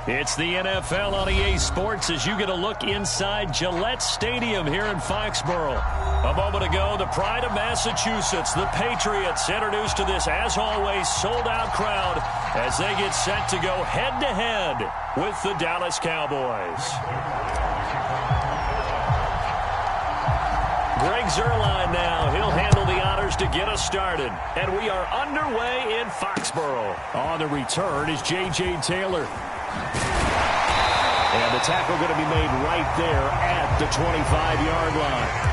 It's the NFL on EA Sports as you get a look inside Gillette Stadium here in Foxborough. A moment ago, the pride of Massachusetts, the Patriots, introduced to this, as always, sold-out crowd as they get set to go head-to-head with the Dallas Cowboys. Greg Zuerlein now. He'll handle the honors to get us started. And we are underway in Foxborough. On the return is J.J. Taylor. And the tackle going to be made right there at the 25-yard line.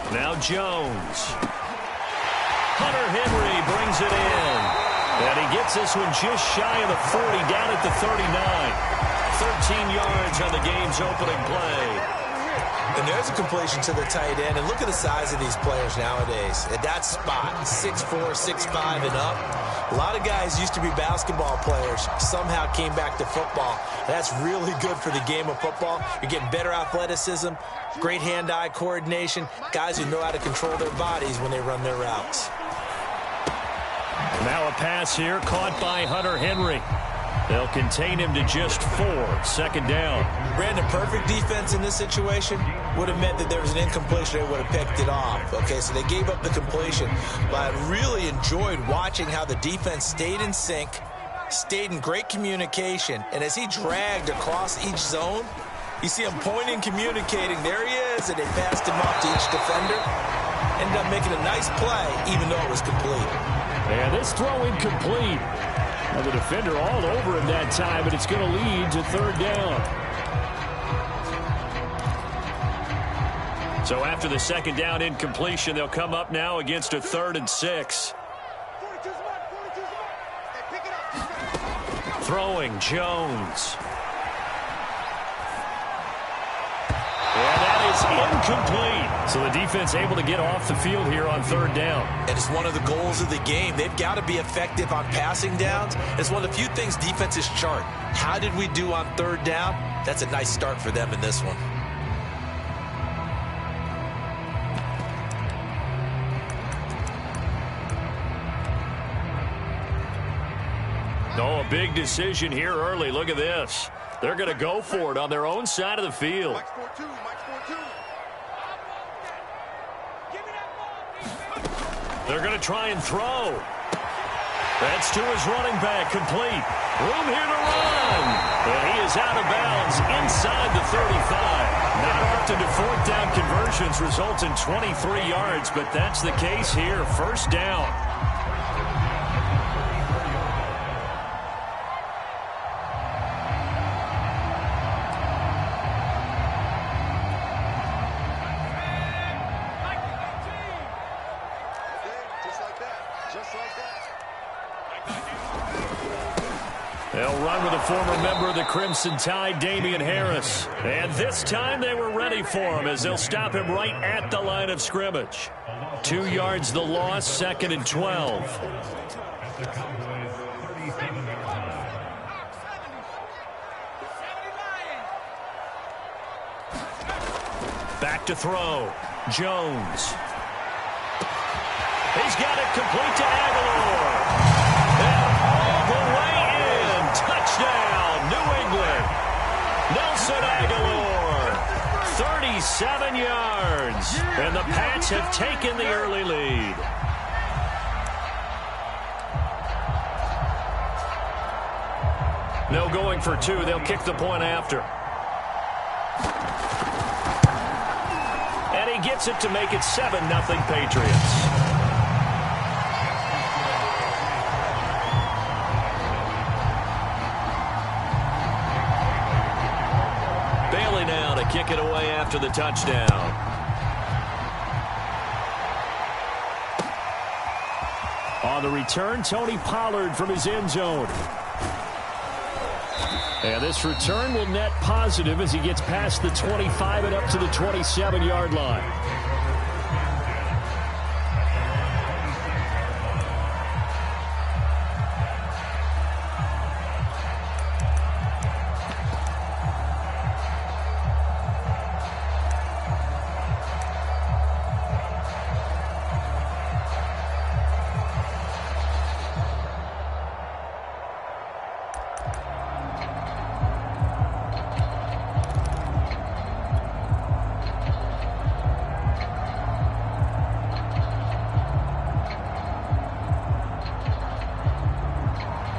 Now Jones. Hunter Henry brings it in. And he gets this one just shy of the 40, down at the 39. 13 yards on the game's opening play. And there's a completion to the tight end. And look at the size of these players nowadays. At that spot, 6'4", 6'5", and up. A lot of guys used to be basketball players, somehow came back to football. That's really good for the game of football. You're getting better athleticism, great hand-eye coordination, guys who know how to control their bodies when they run their routes. Now a pass here caught by Hunter Henry. They'll contain him to just 4, second down. Brandon, perfect defense in this situation would have meant that there was an incompletion. They would have picked it off. Okay, so they gave up the completion. But I really enjoyed watching how the defense stayed in sync, stayed in great communication. And as he dragged across each zone, you see him pointing, communicating. There he is, and they passed him off to each defender. Ended up making a nice play, even though it was complete. And this throw incomplete. Now the defender all over him that time, but it's going to lead to third down. So after the second down incompletion, they'll come up now against a 3rd and 6. Throwing Jones. And that is incomplete. So the defense able to get off the field here on third down. And it's one of the goals of the game. They've got to be effective on passing downs. It's one of the few things defenses chart. How did we do on third down? That's a nice start for them in this one. Oh, a big decision here early. Look at this. They're going to go for it on their own side of the field. They're going to try and throw. That's to his running back, complete. Room here to run. And he is out of bounds inside the 35. Not often do fourth down conversions result in 23 yards, but that's the case here. First down. They'll run with a former member of the Crimson Tide, Damian Harris. And this time they were ready for him as they'll stop him right at the line of scrimmage. 2 yards the loss, 2nd and 12. Back to throw. Jones. He's got it complete to Aguilar. And all the way in. Touchdown, New England. Nelson Aguilar. 37 yards. And the Pats have taken the early lead. No going for 2. They'll kick the point after. And he gets it to make it 7-0 Patriots. Bailey now to kick it away after the touchdown. On the return, Tony Pollard from his end zone. And this return will net positive as he gets past the 25 and up to the 27-yard line.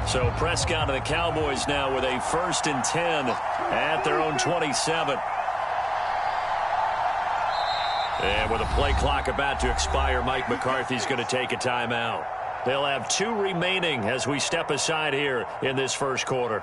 So Prescott and the Cowboys now with a 1st and 10 at their own 27. And with a play clock about to expire, Mike McCarthy's going to take a timeout. They'll have 2 remaining as we step aside here in this first quarter.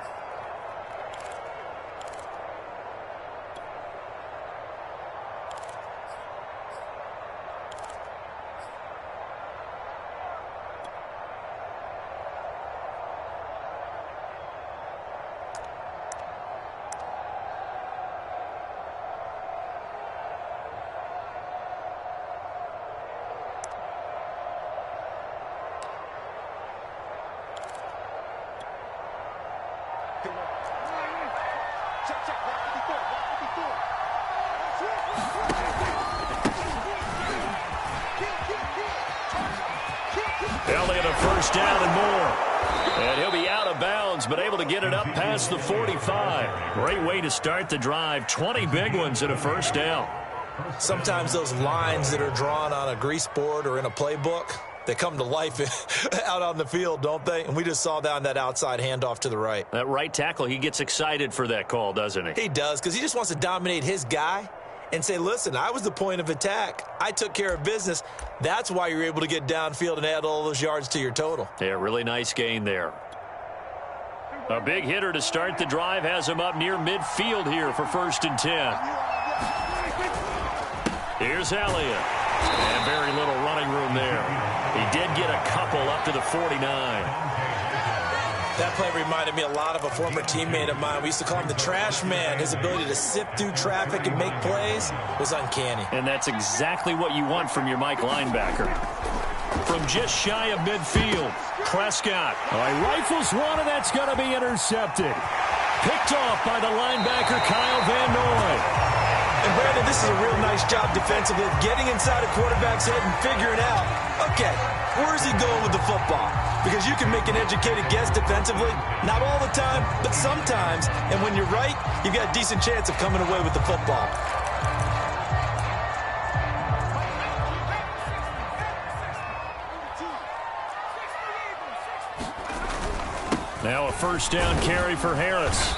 Elliott a first down and more. And he'll be out of bounds, but able to get it up past the 45. Great way to start the drive. 20 big ones and a first down. Sometimes those lines that are drawn on a grease board or in a playbook, they come to life out on the field, don't they? And we just saw down that outside handoff to the right. That right tackle, he gets excited for that call, doesn't he? He does, because he just wants to dominate his guy and say, listen, I was the point of attack. I took care of business. That's why you're able to get downfield and add all those yards to your total. Yeah, really nice gain there. A big hitter to start the drive has him up near midfield here for 1st and 10. Here's Elliott. And very little running room there. He did get a couple up to the 49. That play reminded me a lot of a former teammate of mine. We used to call him the trash man. His ability to sift through traffic and make plays was uncanny. And that's exactly what you want from your Mike linebacker. From just shy of midfield, Prescott. Rifles one, and that's going to be intercepted. Picked off by the linebacker, Kyle Van Noy. And, Brandon, this is a real nice job defensively of getting inside a quarterback's head and figuring out, okay, where is he going with the football? Because you can make an educated guess defensively, not all the time, but sometimes. And when you're right, you've got a decent chance of coming away with the football. Now a first down carry for Harris.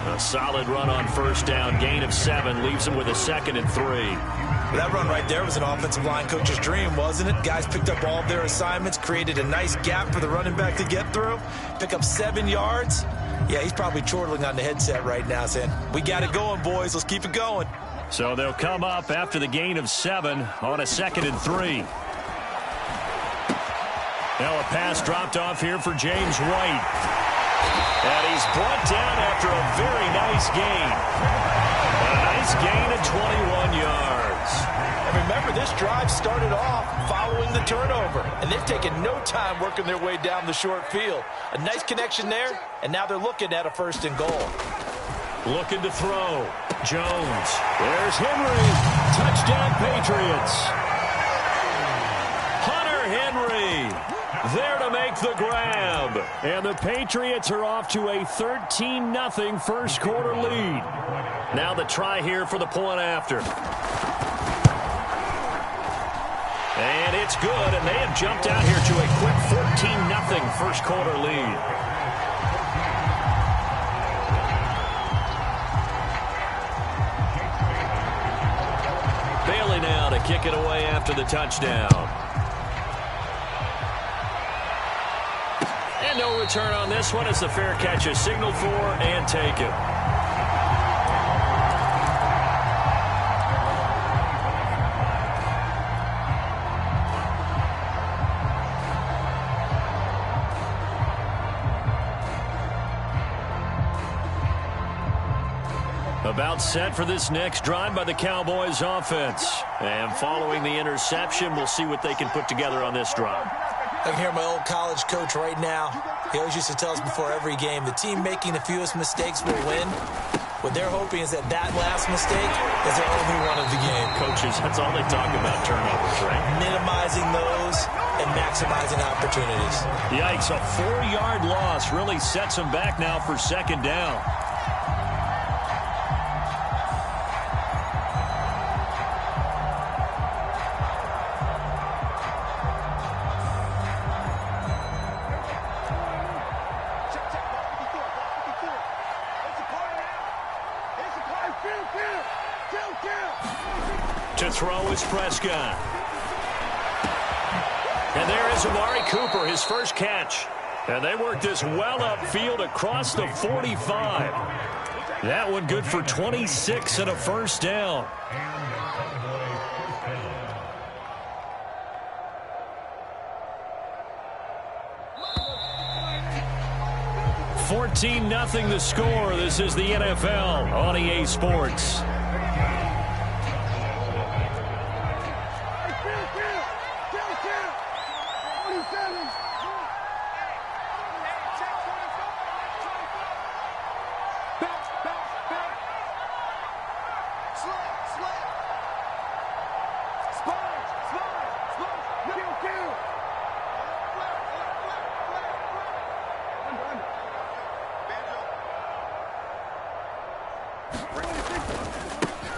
A solid run on first down. Gain of 7 leaves him with a 2nd and 3. That run right there was an offensive line coach's dream, wasn't it? Guys picked up all of their assignments, created a nice gap for the running back to get through, pick up 7 yards. Yeah, he's probably chortling on the headset right now saying, we got it going, boys. Let's keep it going. So they'll come up after the gain of 7 on a 2nd and 3. Now a pass dropped off here for James White. And he's brought down after a very nice gain. A nice gain of 21 yards. And remember, this drive started off following the turnover. And they've taken no time working their way down the short field. A nice connection there, and now they're looking at a 1st and goal. Looking to throw. Jones. There's Henry. Touchdown, Patriots. Hunter Henry there to make the grab. And the Patriots are off to a 13-0 first quarter lead. Now the try here for the point after. And it's good, and they have jumped out here to a quick 14-0 first quarter lead. Bailey now to kick it away after the touchdown. And no return on this one as the fair catch is signaled for and taken. About set for this next drive by the Cowboys offense. And following the interception, we'll see what they can put together on this drive. I can hear my old college coach right now. He always used to tell us before every game, the team making the fewest mistakes will win. What they're hoping is that last mistake is their only one of the game. Coaches, that's all they talk about, turnovers, right? Minimizing those and maximizing opportunities. Yikes, a 4-yard loss really sets them back now for second down. To throw is Prescott. And there is Amari Cooper, his first catch. And they worked this well upfield across the 45. That one good for 26 and a first down. $14-0 the score. This is the NFL on EA Sports.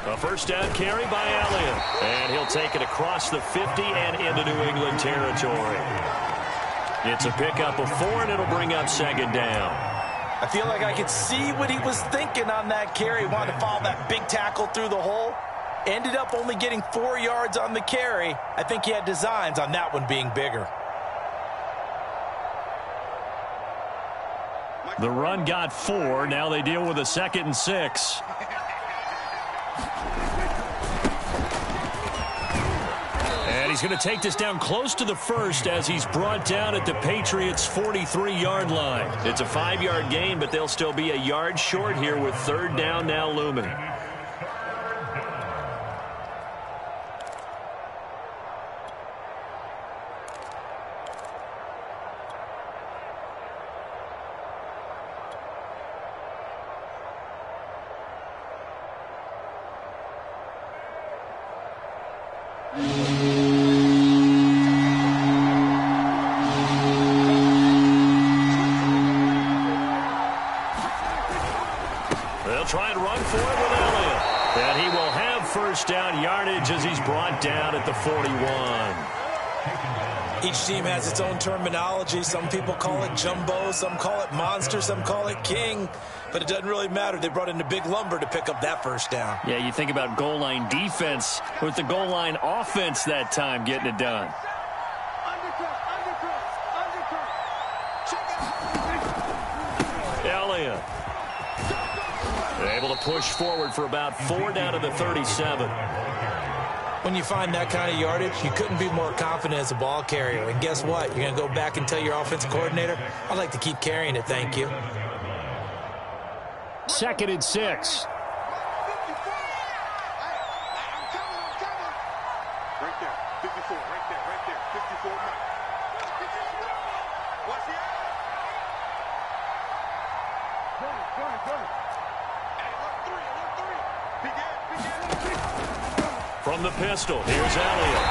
A first down carry by Elliott. And he'll take it across the 50 and into New England territory. It's a pickup of 4, and it'll bring up second down. I feel like I could see what he was thinking on that carry. Wanted to follow that big tackle through the hole. Ended up only getting 4 yards on the carry. I think he had designs on that one being bigger. The run got 4. Now they deal with a 2nd and 6. And he's going to take this down close to the first as he's brought down at the Patriots' 43-yard line. It's a 5-yard gain, but they'll still be a yard short here with third down now looming. They'll try and run for it with Elliott. And he will have first down yardage as he's brought down at the 41. Each team has its own terminology. Some people call it jumbo, some call it monster, some call it king. But it doesn't really matter. They brought in the big lumber to pick up that first down. Yeah, you think about goal line defense with the goal line offense that time getting it done. Elliott able to push forward for about 4 down to the 37. When you find that kind of yardage, you couldn't be more confident as a ball carrier. And guess what? You're going to go back and tell your offensive coordinator, I'd like to keep carrying it, thank you. 2nd and 6. From the pistol, here's Elliott.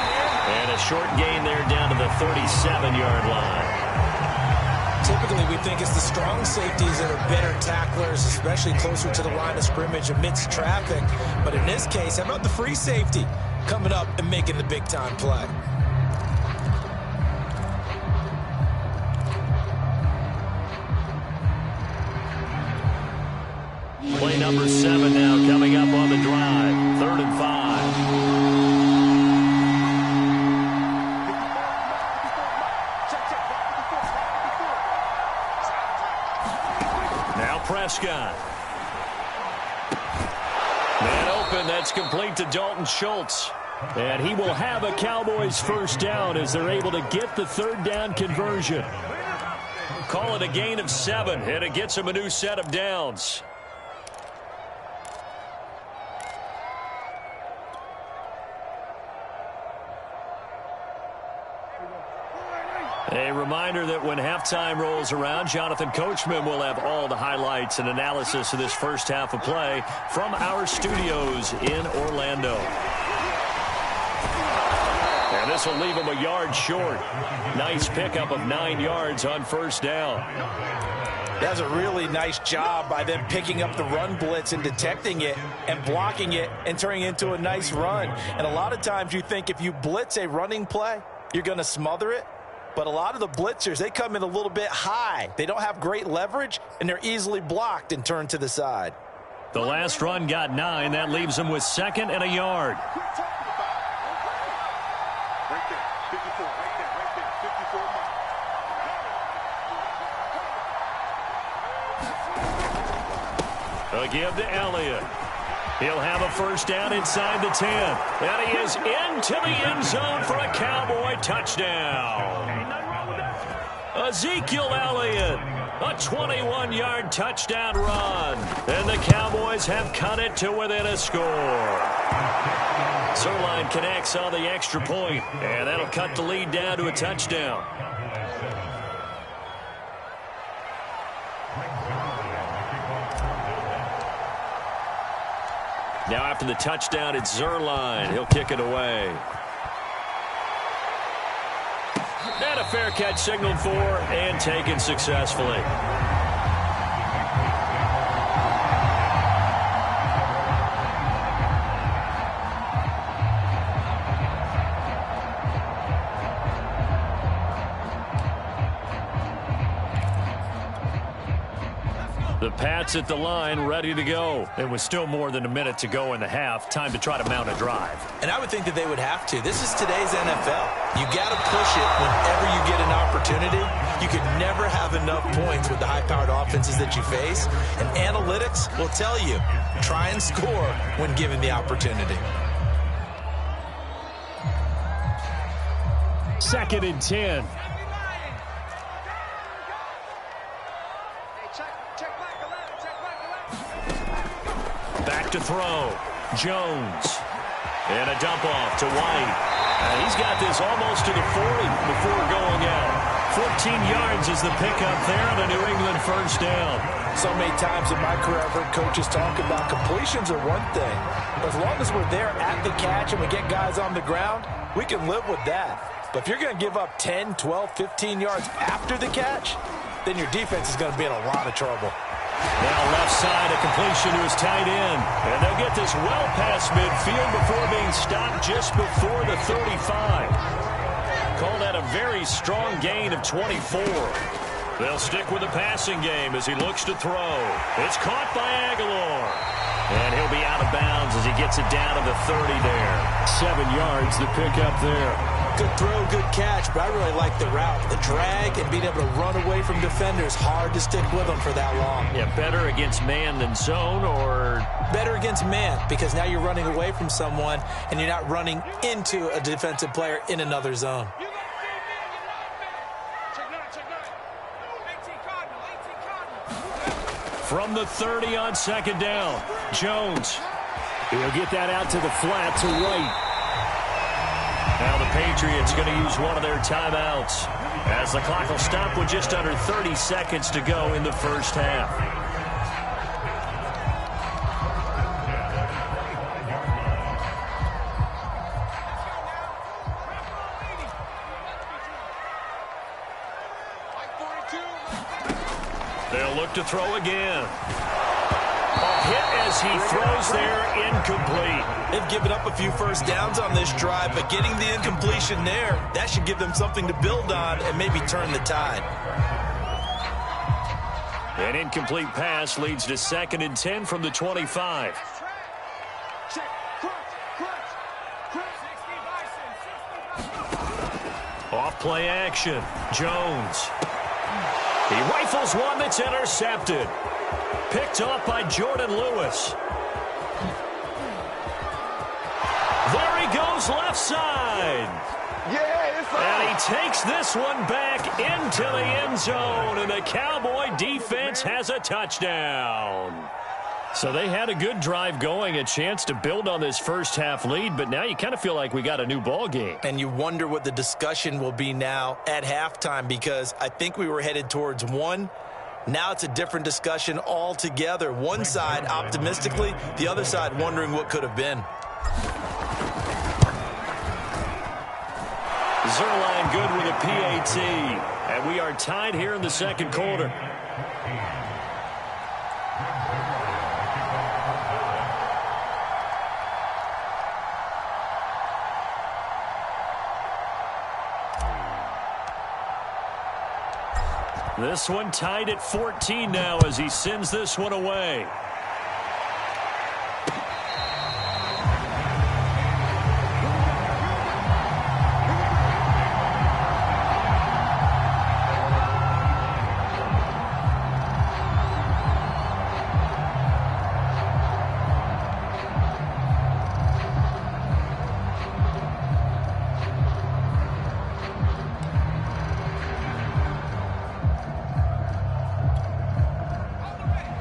And a short gain there down to the 37-yard line. Typically, we think it's the strong safeties that are better tacklers, especially closer to the line of scrimmage amidst traffic. But in this case, how about the free safety coming up and making the big-time play? Play number 7 now coming up on the drive. 3rd and 5. Now Prescott. Man open, that's complete to Dalton Schultz. And he will have a Cowboys first down as they're able to get the 3rd down conversion. Call it a gain of 7, and it gets him a new set of downs. A reminder that when halftime rolls around, Jonathan Coachman will have all the highlights and analysis of this first half of play from our studios in Orlando. And this will leave him a yard short. Nice pickup of 9 yards on first down. That's a really nice job by them picking up the run blitz and detecting it and blocking it and turning it into a nice run. And a lot of times you think if you blitz a running play, you're going to smother it. But a lot of the blitzers, they come in a little bit high. They don't have great leverage, and they're easily blocked and turned to the side. The last run got 9. That leaves them with 2nd and a yard. A give to Elliott. He'll have a first down inside the 10. And he is into the end zone for a Cowboy touchdown. Ezekiel Elliott, a 21-yard touchdown run. And the Cowboys have cut it to within a score. Zerline connects on the extra point, and that'll cut the lead down to a touchdown. Now after the touchdown, it's Zerline. He'll kick it away. And a fair catch signaled for and taken successfully. The Pats at the line, ready to go. It was still more than a minute to go in the half. Time to try to mount a drive. And I would think that they would have to. This is today's NFL. You got to push it whenever you get an opportunity. You could never have enough points with the high-powered offenses that you face. And analytics will tell you, try and score when given the opportunity. 2nd and 10. Back to throw. Jones. And a dump off to White. And he's got this almost to the 40 before going out. 14 yards is the pickup there on a New England first down. So many times in my career, I've heard coaches talk about completions are one thing. But as long as we're there at the catch and we get guys on the ground, we can live with that. But if you're going to give up 10, 12, 15 yards after the catch, then your defense is going to be in a lot of trouble. Now left side, a completion to his tight end. And they'll get this well past midfield before being stopped just before the 35. Call that a very strong gain of 24. They'll stick with the passing game as he looks to throw. It's caught by Aguilar. And he'll be out of bounds as he gets it down to the 30 there. 7 yards, the pickup there. Good throw, good catch, but I really like the route. The drag and being able to run away from defenders, hard to stick with them for that long. Yeah, better against man than zone, or? Better against man, because now you're running away from someone and you're not running into a defensive player in another zone. From the 30 on 2nd down, Jones. He'll get that out to the flat to White. Now the Patriots going to use one of their timeouts as the clock will stop with just under 30 seconds to go in the first half. They'll look to throw again. A hit as he throws there, incomplete. They've given up a few first downs on this drive, but getting the incompletion there, that should give them something to build on and maybe turn the tide. An incomplete pass leads to 2nd and 10 from the 25. Off play action. Jones. He rifles one that's intercepted. Picked off by Jordan Lewis. There he goes left side. And he takes this one back into the end zone, and the Cowboy defense has a touchdown. So they had a good drive going, a chance to build on this first half lead, but now you kind of feel like we got a new ball game. And you wonder what the discussion will be now at halftime, because I think we were headed towards one. Now it's a different discussion altogether. One side optimistically, the other side wondering what could have been. Zerline good with a PAT. And we are tied here in the second quarter. This one tied at 14 now as he sends this one away.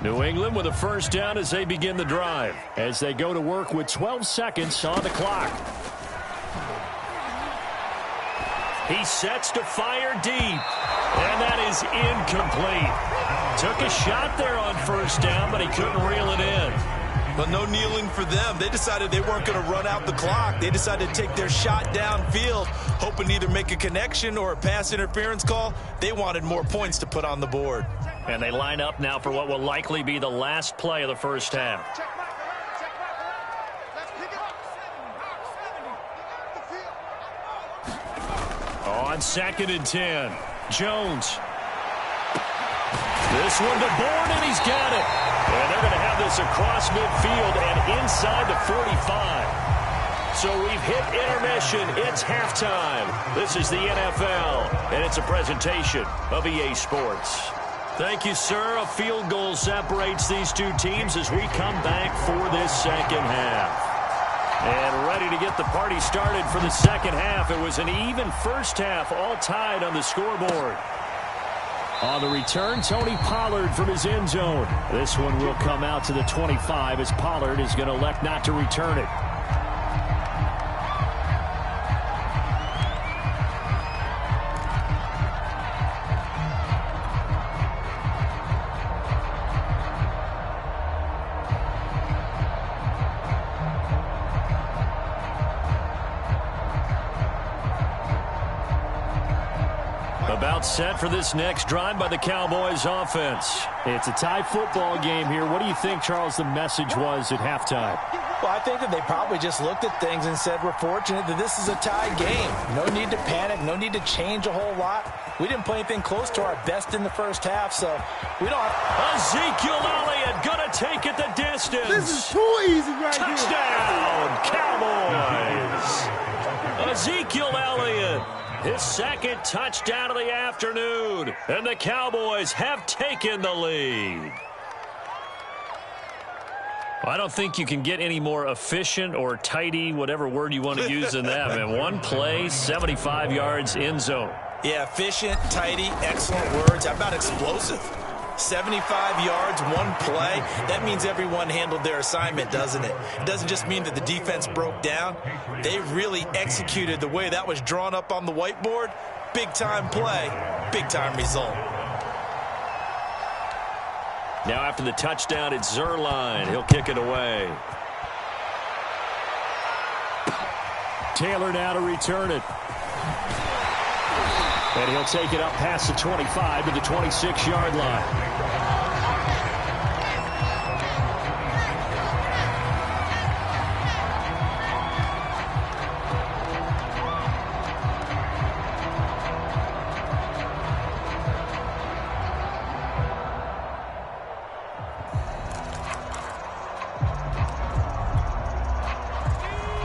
New England with a first down as they begin the drive, as they go to work with 12 seconds on the clock. He sets to fire deep, and that is incomplete. Took a shot there on first down, but he couldn't reel it in. But no kneeling for them. They decided they weren't going to run out the clock. They decided to take their shot downfield, hoping to either make a connection or a pass interference call. They wanted more points to put on the board. And they line up now for what will likely be the last play of the first half. On 2nd and 10, Jones. This one to Bourne, and he's got it. And they're going to have this across midfield and inside the 45. So we've hit intermission. It's halftime. This is the NFL, and it's a presentation of EA Sports. Thank you, sir. A field goal separates these two teams as we come back for this second half. And ready to get the party started for the second half. It was an even first half, all tied on the scoreboard. On the return, Tony Pollard from his end zone. This one will come out to the 25 as Pollard is going to elect not to return it. About set for this next drive by the Cowboys offense. It's a tie football game here. What do you think, Charles, the message was at halftime? Well, I think that they probably just looked at things and said, we're fortunate that this is a tie game. No need to panic. No need to change a whole lot. We didn't play anything close to our best in the first half, so we don't have... Ezekiel Elliott going to take it the distance. This is too easy right here. Touchdown, Cowboys. Ezekiel Elliott, his second touchdown of the afternoon, and the Cowboys have taken the lead. I don't think you can get any more efficient or tidy, whatever word you want to use in that, man. One play, 75 yards, end zone. Yeah, efficient, tidy, excellent words. How about explosive? 75 yards, one play. That means everyone handled their assignment, doesn't it? It doesn't just mean that the defense broke down. They really executed the way that was drawn up on the whiteboard. Big-time play, big-time result. Now after the touchdown, it's Zerline. He'll kick it away. Taylor now to return it. And he'll take it up past the 25 to the 26-yard line.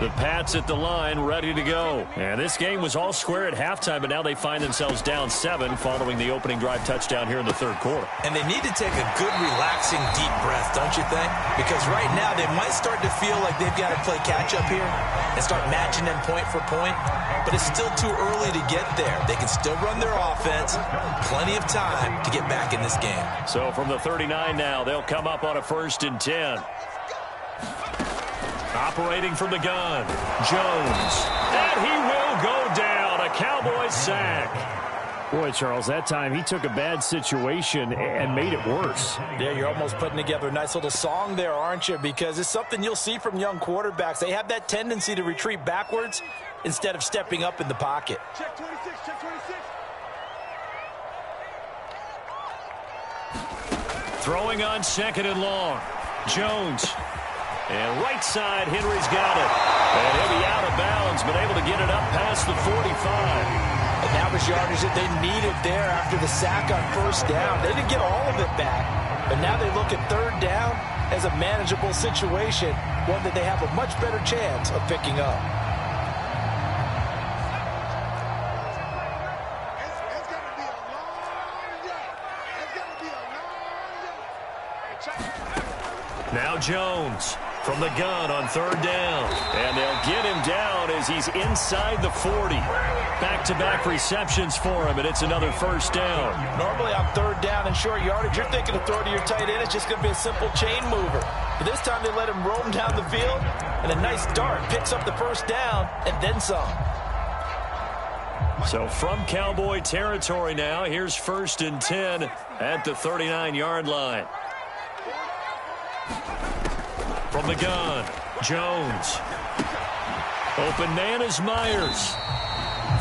The Pats at the line, ready to go. And this game was all square at halftime, but now they find themselves down 7 following the opening drive touchdown here in the third quarter. And they need to take a good, relaxing, deep breath, don't you think? Because right now they might start to feel like they've got to play catch-up here and start matching them point for point. But it's still too early to get there. They can still run their offense. Plenty of time to get back in this game. So from the 39 now, they'll come up on a 1st and 10. Operating from the gun, Jones. And he will go down. A Cowboys sack. Boy, Charles, that time he took a bad situation and made it worse. Yeah, you're almost putting together a nice little song there, aren't you? Because it's something you'll see from young quarterbacks. They have that tendency to retreat backwards instead of stepping up in the pocket. Check 26, check 26. Throwing on 2nd and long. Jones. And right side, Henry's got it. And he'll be out of bounds, but able to get it up past the 45. And that was yardage that they needed there after the sack on 1st down. They didn't get all of it back, but now they look at 3rd down as a manageable situation, one that they have a much better chance of picking up. It's going to be a long day. It's going to be a long day. Now Jones from the gun on 3rd down. And they'll get him down as he's inside the 40. Back-to-back receptions for him, and it's another 1st down. Normally on 3rd down and short yardage, you're thinking of throwing to your tight end. It's just going to be a simple chain mover. But this time they let him roam down the field, and a nice dart picks up the 1st down and then some. So from Cowboy territory now, here's 1st and 10 at the 39-yard line. From the gun, Jones. Open man is Myers.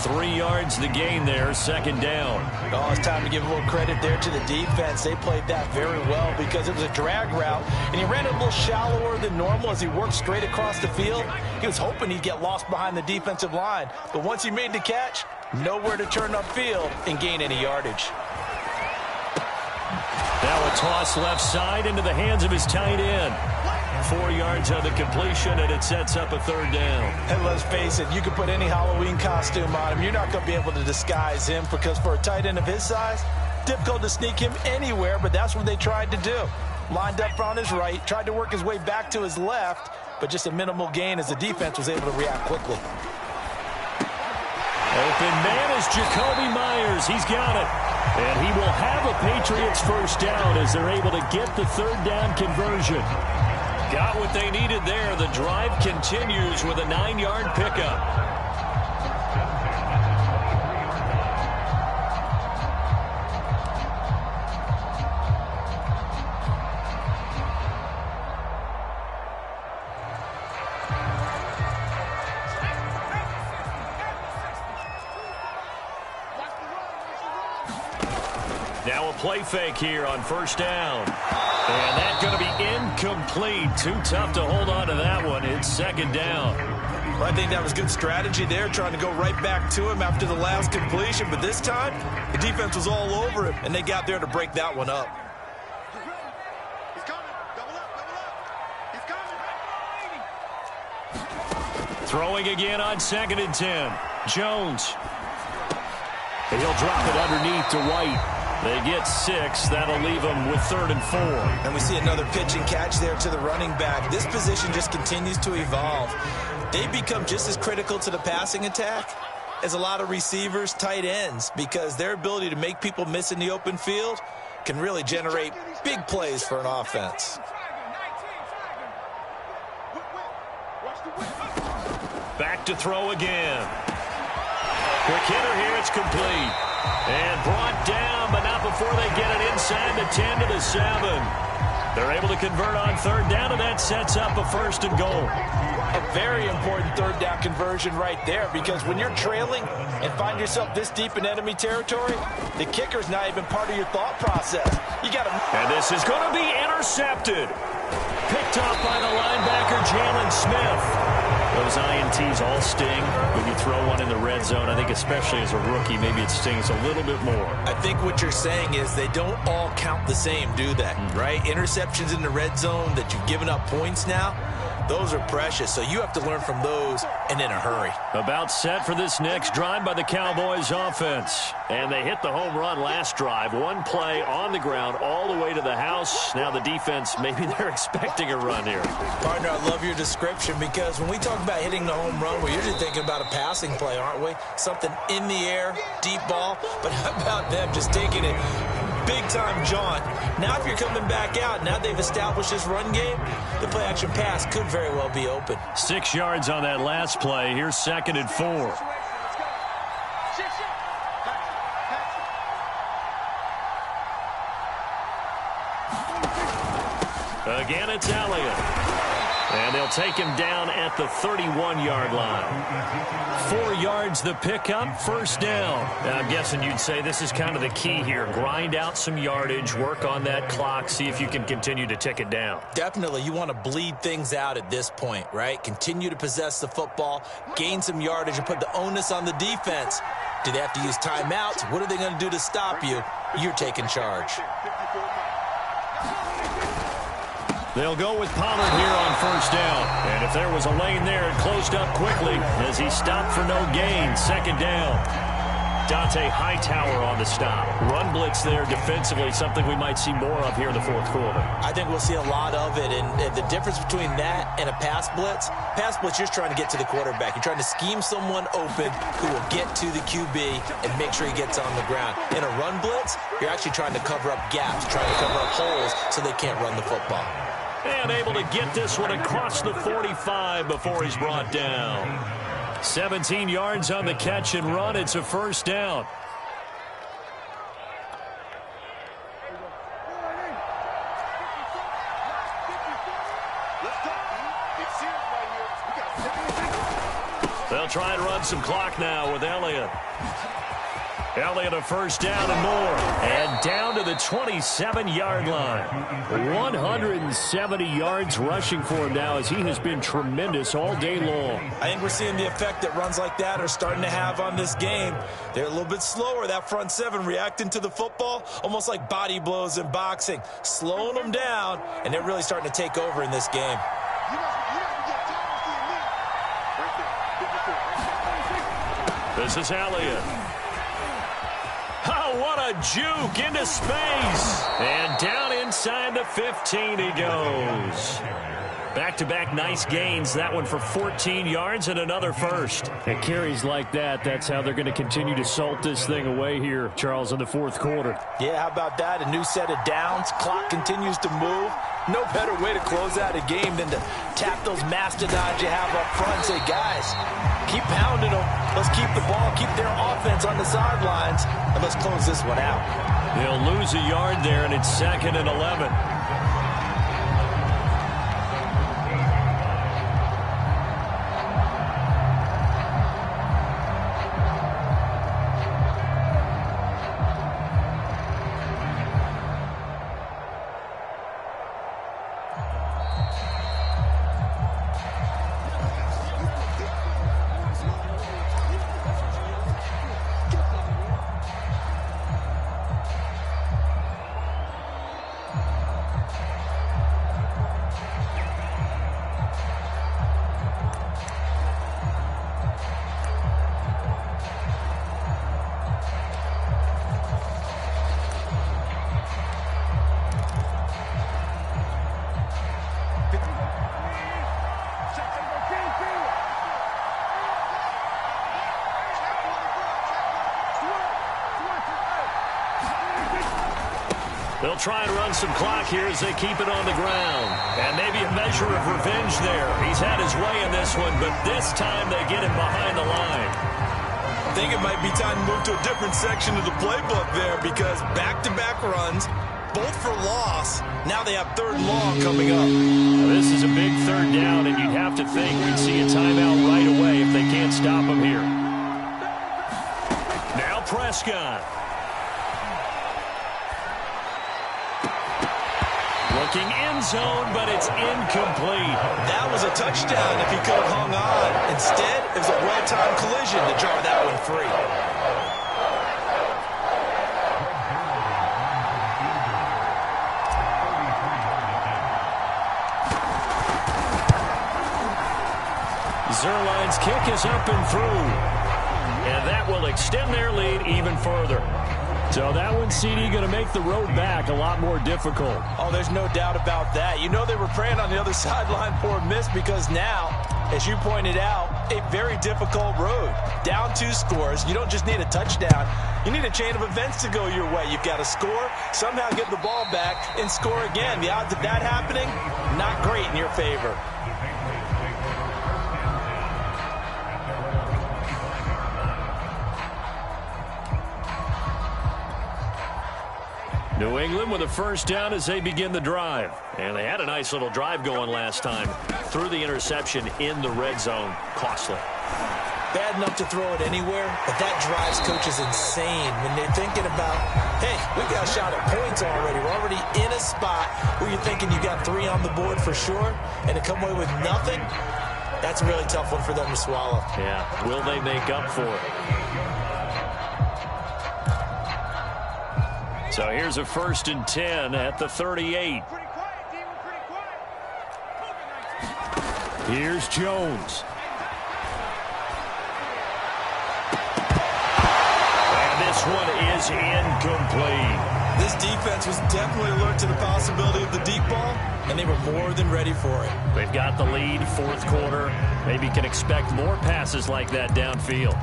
3 yards the gain there, 2nd down. Oh, it's time to give a little credit there to the defense. They played that very well because it was a drag route, and he ran it a little shallower than normal as he worked straight across the field. He was hoping he'd get lost behind the defensive line, but once he made the catch, nowhere to turn upfield and gain any yardage. Now a toss left side into the hands of his tight end. 4 yards on the completion, and it sets up a 3rd down. And let's face it, you can put any Halloween costume on him. You're not going to be able to disguise him because for a tight end of his size, difficult to sneak him anywhere, but that's what they tried to do. Lined up on his right, tried to work his way back to his left, but just a minimal gain as the defense was able to react quickly. Open man is Jacoby Myers. He's got it. And he will have a Patriots 1st down as they're able to get the 3rd down conversion. Got what they needed there. The drive continues with a 9-yard pickup. Now a play fake here on 1st down. And that's going to be incomplete. Too tough to hold on to that one. It's 2nd down. Well, I think that was good strategy there, trying to go right back to him after the last completion. But this time, the defense was all over him, and they got there to break that one up. He's coming. Double up, double up. He's coming. Throwing again on 2nd and 10. Jones. And he'll drop it underneath to White. They get 6. That'll leave them with 3rd and 4. And we see another pitch and catch there to the running back. This position just continues to evolve. They become just as critical to the passing attack as a lot of receivers, tight ends, because their ability to make people miss in the open field can really generate big plays for an offense. Back to throw again. Quick hitter here. It's complete. And brought down, but not before they get it inside the 10 to the 7. They're able to convert on 3rd down, and that sets up a 1st and goal. A very important 3rd down conversion right there, because when you're trailing and find yourself this deep in enemy territory, the kicker's not even part of your thought process. You got to. And this is going to be intercepted. Picked up by the linebacker, Jalen Smith. Those INTs all sting when you throw one in the red zone. I think especially as a rookie, maybe it stings a little bit more. I think what you're saying is they don't all count the same, do they? Right? Interceptions in the red zone that you've given up points now, Those are precious, so you have to learn from those and in a hurry. About set for this next drive by the Cowboys offense. And they hit the home run last drive. One play on the ground all the way to the house. Now the defense, maybe they're expecting a run here. Partner, I love your description because when we talk about hitting the home run, we're usually thinking about a passing play, aren't we? Something in the air, deep ball. But how about them just taking it big-time jaunt? Now if you're coming back out, now they've established this run game, the play-action pass could very well be open. 6 yards on that last play. Here's 2nd and 4. Again, it's Elliott. And they'll take him down at the 31-yard line. 4 yards the pickup, first down. Now, I'm guessing you'd say this is kind of the key here. Grind out some yardage, work on that clock, see if you can continue to tick it down. Definitely, you want to bleed things out at this point, right? Continue to possess the football, gain some yardage, and put the onus on the defense. Do they have to use timeouts? What are they going to do to stop you? You're taking charge. They'll go with Pollard here on first down. And if there was a lane there, it closed up quickly as he stopped for no gain. 2nd down. Dante Hightower on the stop. Run blitz there defensively, something we might see more of here in the 4th quarter. I think we'll see a lot of it, and the difference between that and a pass blitz, you're just trying to get to the quarterback. You're trying to scheme someone open who will get to the QB and make sure he gets on the ground. In a run blitz, you're actually trying to cover up gaps, trying to cover up holes so they can't run the football. And able to get this one across the 45 before he's brought down. 17 yards on the catch and run. It's a first down. They'll try and run some clock now with Elliott. Elliott a first down and more. And down to the 27-yard line. 170 yards rushing for him now as he has been tremendous all day long. I think we're seeing the effect that runs like that are starting to have on this game. They're a little bit slower, that front seven, reacting to the football, almost like body blows in boxing. Slowing them down, and they're really starting to take over in this game. This is Elliott. Oh, what a juke into space. And down inside the 15 he goes. Back-to-back nice gains. That one for 14 yards and another first. And carries like that, that's how they're going to continue to salt this thing away here, Charles, in the 4th quarter. Yeah, how about that? A new set of downs. Clock continues to move. No better way to close out a game than to tap those mastodons you have up front and say, guys, keep pounding them. Let's keep the ball, keep their offense on the sidelines, and let's close this one out. They'll lose a yard there, and it's 2nd and 11. They'll try and run some clock here as they keep it on the ground. And maybe a measure of revenge there. He's had his way in this one, but this time they get him behind the line. I think it might be time to move to a different section of the playbook there because back-to-back runs, both for loss. Now they have 3rd and long coming up. Now this is a big 3rd down, and you'd have to think we'd see a timeout right away if they can't stop him here. Now Prescott. Looking end zone, but it's incomplete. That was a touchdown if he could have hung on. Instead, it was a well-timed collision to jar that one free. Zerline's kick is up and through. And that will extend their lead even further. So that one, CD, going to make the road back a lot more difficult. Oh, there's no doubt about that. You know they were praying on the other sideline for a miss because now, as you pointed out, a very difficult road. Down 2 scores. You don't just need a touchdown. You need a chain of events to go your way. You've got to score, somehow get the ball back, and score again. The odds of that happening, not great in your favor. New England with a first down as they begin the drive. And they had a nice little drive going last time. Threw the interception in the red zone. Costly. Bad enough to throw it anywhere, but that drives coaches insane when they're thinking about, hey, we've got a shot at points already. We're already in a spot where you're thinking you got 3 on the board for sure, and to come away with nothing, that's a really tough one for them to swallow. Yeah, will they make up for it? So here's a 1st and 10 at the 38. Here's Jones. And this one is incomplete. This defense was definitely alert to the possibility of the deep ball, and they were more than ready for it. They've got the lead, 4th quarter. Maybe can expect more passes like that downfield.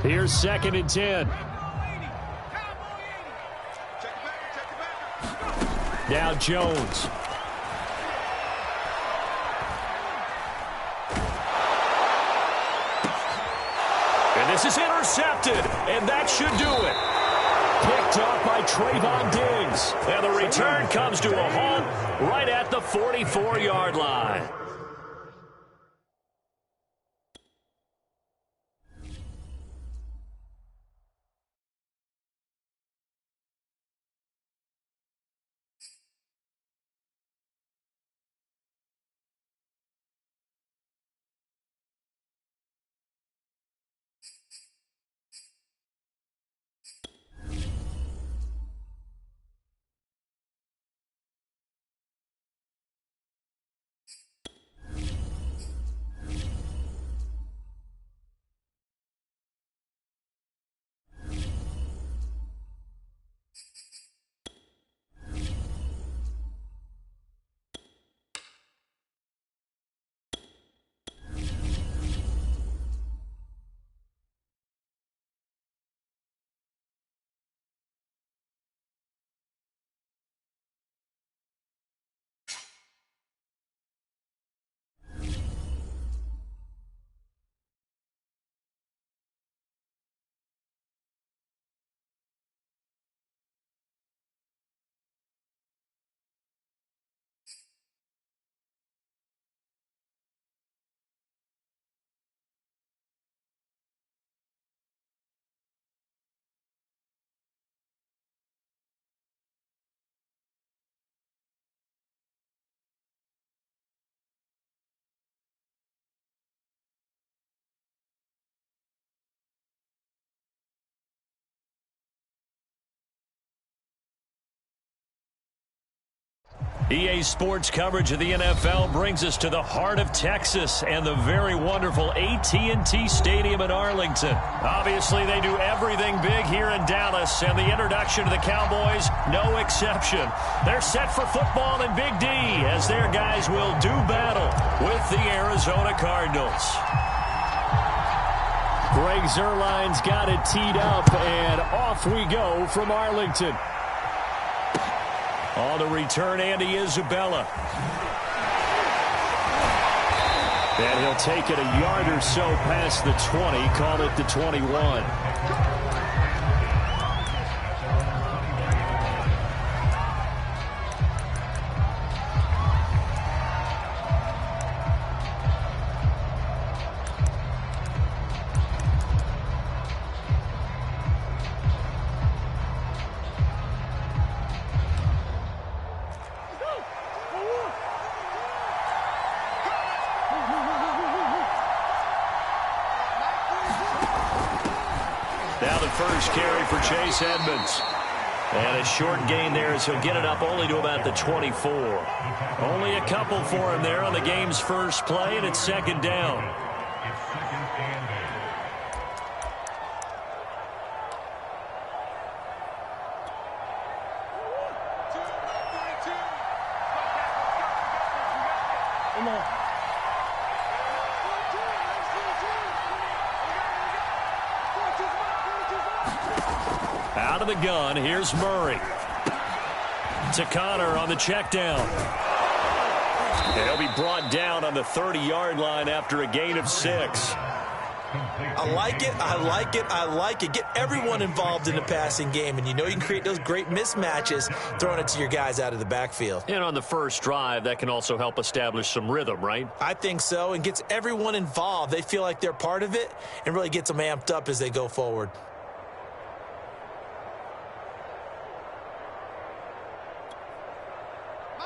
Here's 2nd and 10. Now Jones. And this is intercepted, and that should do it. Picked off by Trayvon Diggs. And the return comes to a halt right at the 44-yard line. EA Sports coverage of the NFL brings us to the heart of Texas and the very wonderful AT&T Stadium in Arlington. Obviously, they do everything big here in Dallas, and the introduction to the Cowboys, no exception. They're set for football in Big D as their guys will do battle with the Arizona Cardinals. Greg Zerline's got it teed up, and off we go from Arlington. On the return, Andy Isabella. And he'll take it a yard or so past the 20, call it the 21. Now the first carry for Chase Edmonds. And a short gain there as he'll get it up only to about the 24. Only a couple for him there on the game's first play, and it's second down. Out of the gun, here's Murray. To Connor on the check down. And he'll be brought down on the 30-yard line after a gain of 6. I like it, I like it, I like it. Get everyone involved in the passing game, and you know you can create those great mismatches throwing it to your guys out of the backfield. And on the first drive, that can also help establish some rhythm, right? I think so, and gets everyone involved. They feel like they're part of it and really gets them amped up as they go forward.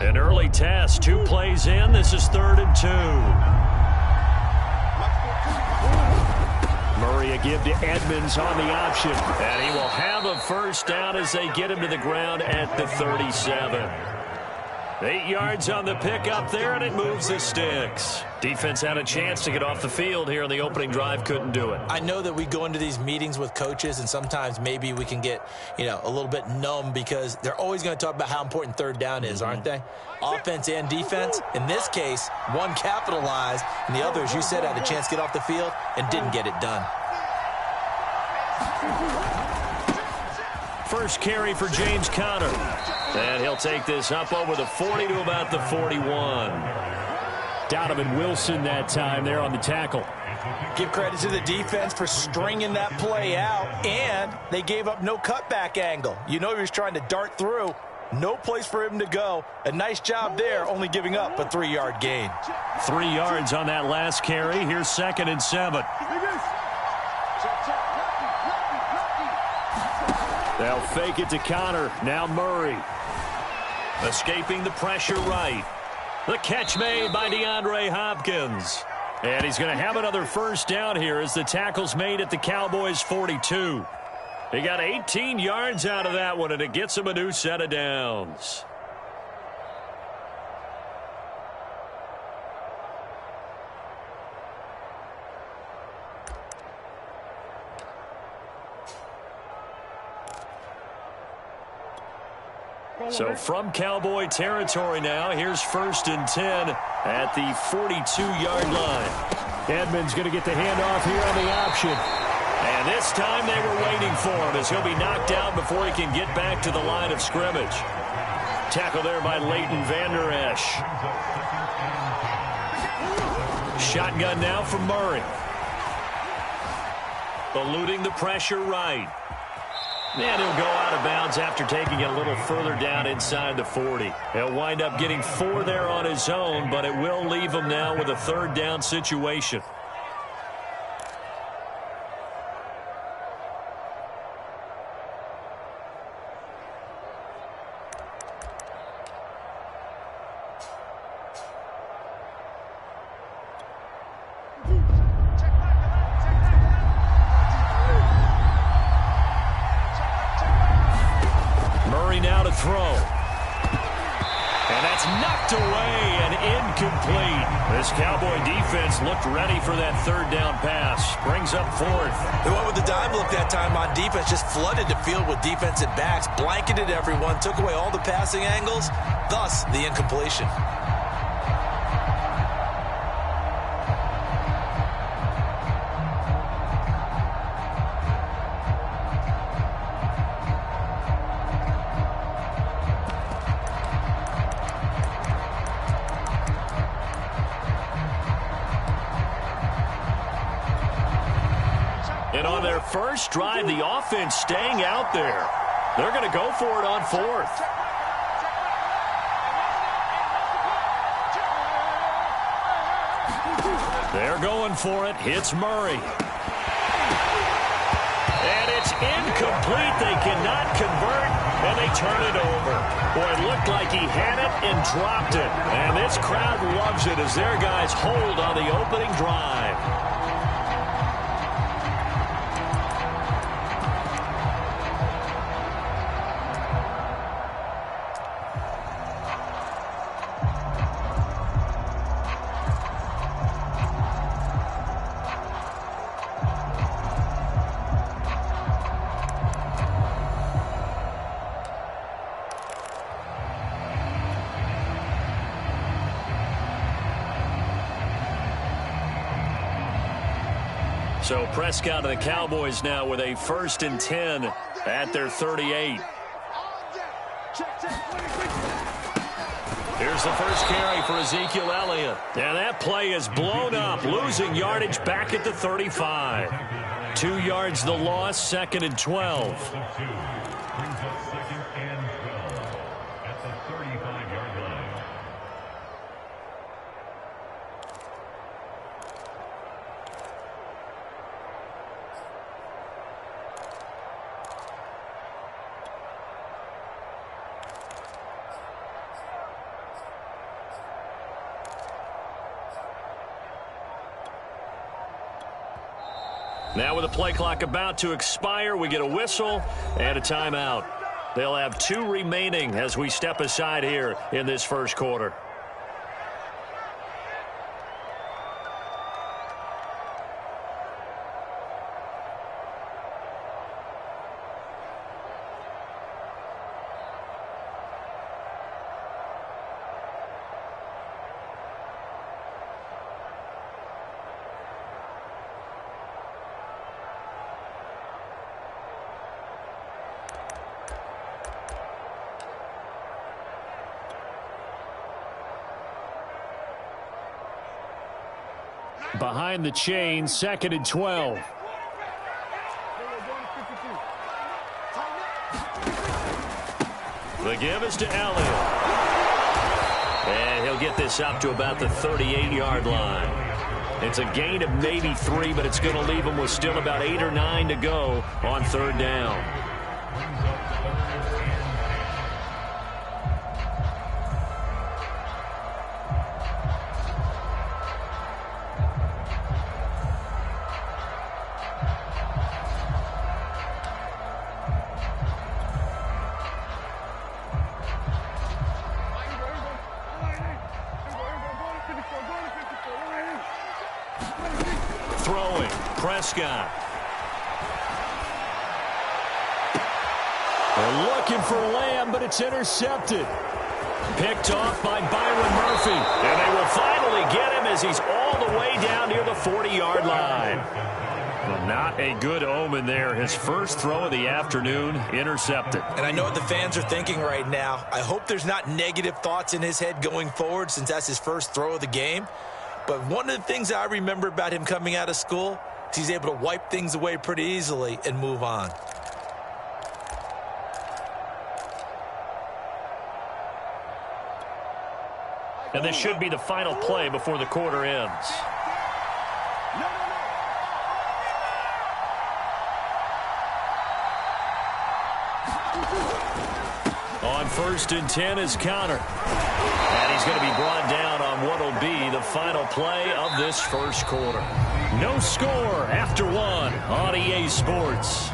An early test, 2 plays in. This is 3rd and 2. Murray a give to Edmonds on the option. And he will have a first down as they get him to the ground at the 37. 8 yards on the pickup there, and it moves the sticks. Defense had a chance to get off the field here on the opening drive, couldn't do it. I know that we go into these meetings with coaches, and sometimes maybe we can get, a little bit numb because they're always going to talk about how important 3rd down is, aren't they? Offense and defense. In this case, one capitalized, and the other, as you said, had a chance to get off the field and didn't get it done. First carry for James Conner. And he'll take this up over the 40 to about the 41. Donovan Wilson that time there on the tackle. Give credit to the defense for stringing that play out, and they gave up no cutback angle. You know he was trying to dart through. No place for him to go. A nice job there, only giving up a 3-yard gain. 3 yards on that last carry. Here's 2nd and 7. They'll fake it to Connor. Now Murray. Escaping the pressure right. The catch made by DeAndre Hopkins. And he's going to have another first down here as the tackle's made at the Cowboys' 42. He got 18 yards out of that one, and it gets him a new set of downs. So from Cowboy territory now, here's 1st and 10 at the 42-yard line. Edmonds going to get the handoff here on the option. And this time they were waiting for him as he'll be knocked down before he can get back to the line of scrimmage. Tackle there by Leighton Vander Esch. Shotgun now from Murray. Eluding the pressure right. And he'll go out of bounds after taking it a little further down inside the 40. He'll wind up getting 4 there on his own, but it will leave him now with a 3rd down situation. Now to throw. And that's knocked away and incomplete. This Cowboy defense looked ready for that 3rd down pass. Brings up 4th. They went with the dime look that time on defense. Just flooded the field with defensive backs. Blanketed everyone. Took away all the passing angles. Thus, the incompletion. And on their first drive, the offense staying out there. They're going to go for it on 4th. They're going for it. Hits Murray. And it's incomplete. They cannot convert, and they turn it over. Boy, it looked like he had it and dropped it. And this crowd loves it as their guys hold on the opening drive. So Prescott and the Cowboys now with a 1st and 10 at their 38. Here's the first carry for Ezekiel Elliott. And that play is blown up, losing yardage back at the 35. 2 yards the loss, 2nd and 12. Now with the play clock about to expire, we get a whistle and a timeout. They'll have 2 remaining as we step aside here in this first quarter. Behind the chain, 2nd and 12. The give is to Elliott. And he'll get this up to about the 38-yard line. It's a gain of maybe 3, but it's going to leave him with still about 8 or 9 to go on 3rd down. Throwing, Prescott. They're looking for Lamb, but it's intercepted. Picked off by Byron Murphy. And they will finally get him as he's all the way down near the 40-yard line. Well, not a good omen there. His first throw of the afternoon, intercepted. And I know what the fans are thinking right now. I hope there's not negative thoughts in his head going forward since that's his first throw of the game. But one of the things I remember about him coming out of school is he's able to wipe things away pretty easily and move on. And this should be the final play before the quarter ends. On 1st and 10 is Connor. And he's going to be brought down on what will be the final play of this first quarter. No score after 1 on EA Sports.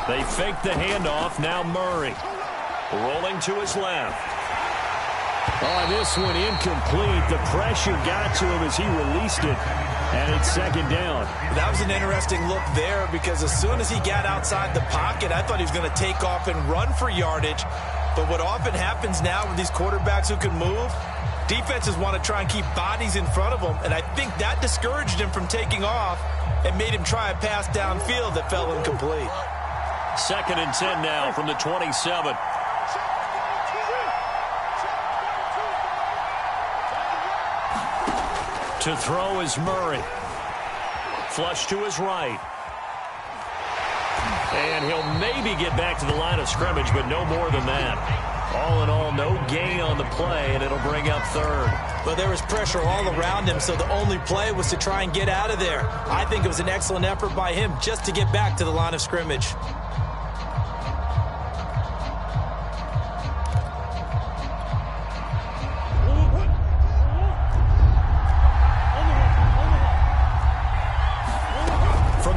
They fake the handoff. Now Murray rolling to his left. Oh, this one incomplete. The pressure got to him as he released it, and it's 2nd down. That was an interesting look there because as soon as he got outside the pocket, I thought he was going to take off and run for yardage. But what often happens now with these quarterbacks who can move, defenses want to try and keep bodies in front of them, and I think that discouraged him from taking off and made him try a pass downfield that fell incomplete. 2nd and 10 now from the 27. To throw is Murray. Flush to his right. And he'll maybe get back to the line of scrimmage, but no more than that. All in all, no gain on the play, and it'll bring up 3rd. But there was pressure all around him, so the only play was to try and get out of there. I think it was an excellent effort by him just to get back to the line of scrimmage.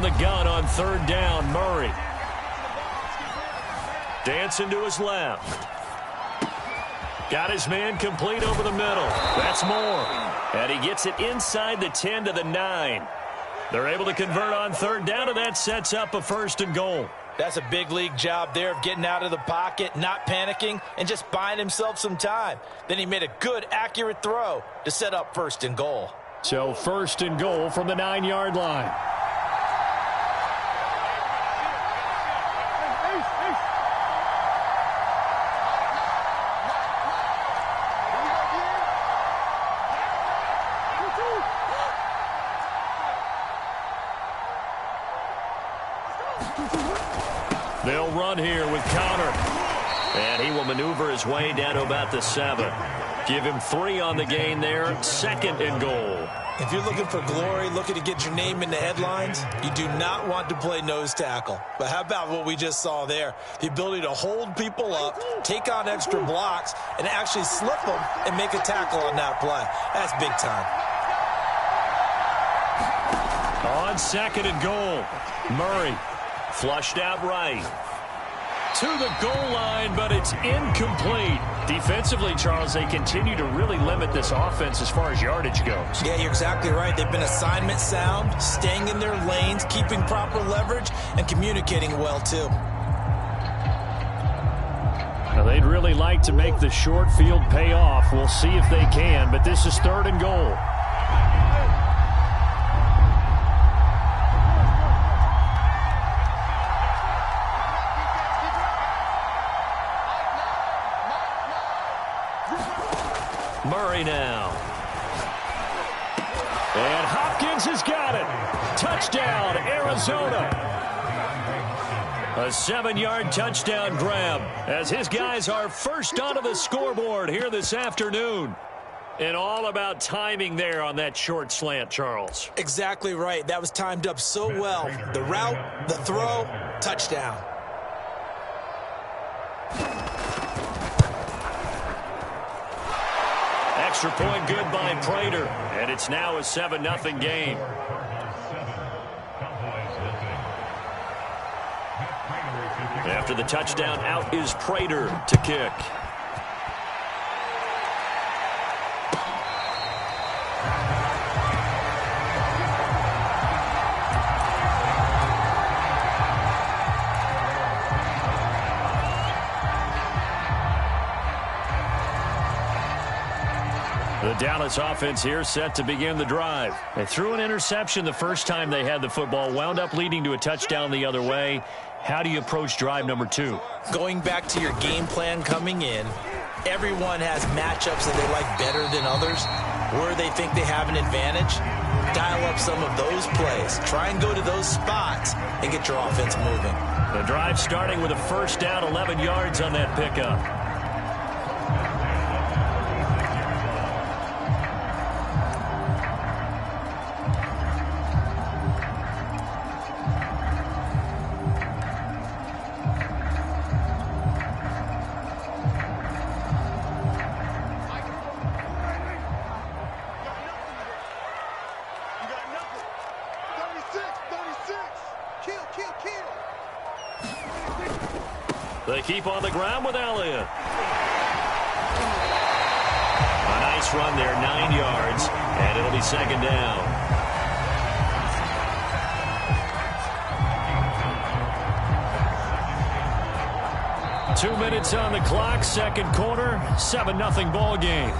the gun on third down. Murray. Dancing to his left. Got his man complete over the middle. That's Moore. And he gets it inside the 10 to the 9. They're able to convert on third down, and that sets up a 1st and goal. That's a big league job there of getting out of the pocket, not panicking, and just buying himself some time. Then he made a good, accurate throw to set up 1st and goal. So 1st and goal from the 9-yard line. They'll run here with Connor. And he will maneuver his way down to about the 7. Give him 3 on the gain there. 2nd and goal. If you're looking for glory, looking to get your name in the headlines, you do not want to play nose tackle. But how about what we just saw there? The ability to hold people up, take on extra blocks, and actually slip them and make a tackle on that play. That's big time. On 2nd and goal. Murray flushed out right. To the goal line, but it's incomplete. Defensively, Charles, they continue to really limit this offense as far as yardage goes. Yeah, you're exactly right. They've been assignment sound, staying in their lanes, keeping proper leverage, and communicating well, too. Now, they'd really like to make the short field pay off. We'll see if they can, but this is 3rd and goal. Murray now. And Hopkins has got it. Touchdown, Arizona. A 7-yard touchdown grab as his guys are first onto the scoreboard here this afternoon. And all about timing there on that short slant, Charles. Exactly right. That was timed up so well. The route, the throw, touchdown. Extra point good by Prater, and it's now a 7-0 game. After the touchdown, out is Prater to kick. The Dallas offense here set to begin the drive. They threw an interception the first time they had the football, wound up leading to a touchdown the other way. How do you approach drive number 2? Going back to your game plan coming in, everyone has matchups that they like better than others. Where they think they have an advantage, dial up some of those plays. Try and go to those spots and get your offense moving. The drive starting with a 1st down, 11 yards on that pickup. They keep on the ground with Elliott. A nice run there, 9 yards, and it'll be 2nd down. Two minutes on the clock, 2nd quarter, 7-0 ball game.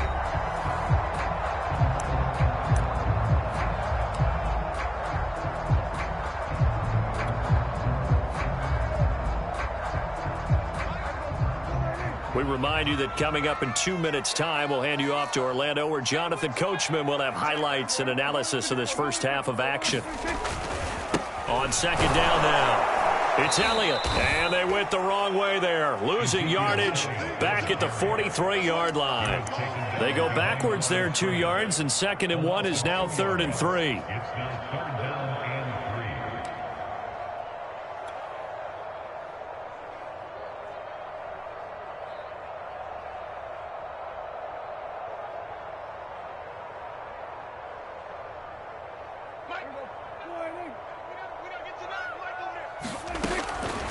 We remind you that coming up in 2 minutes' time, we'll hand you off to Orlando, where Jonathan Coachman will have highlights and analysis of this first half of action. On 2nd down now, it's Elliott, and they went the wrong way there, losing yardage back at the 43-yard line. They go backwards there 2 yards, and 2nd and 1 is now 3rd and 3.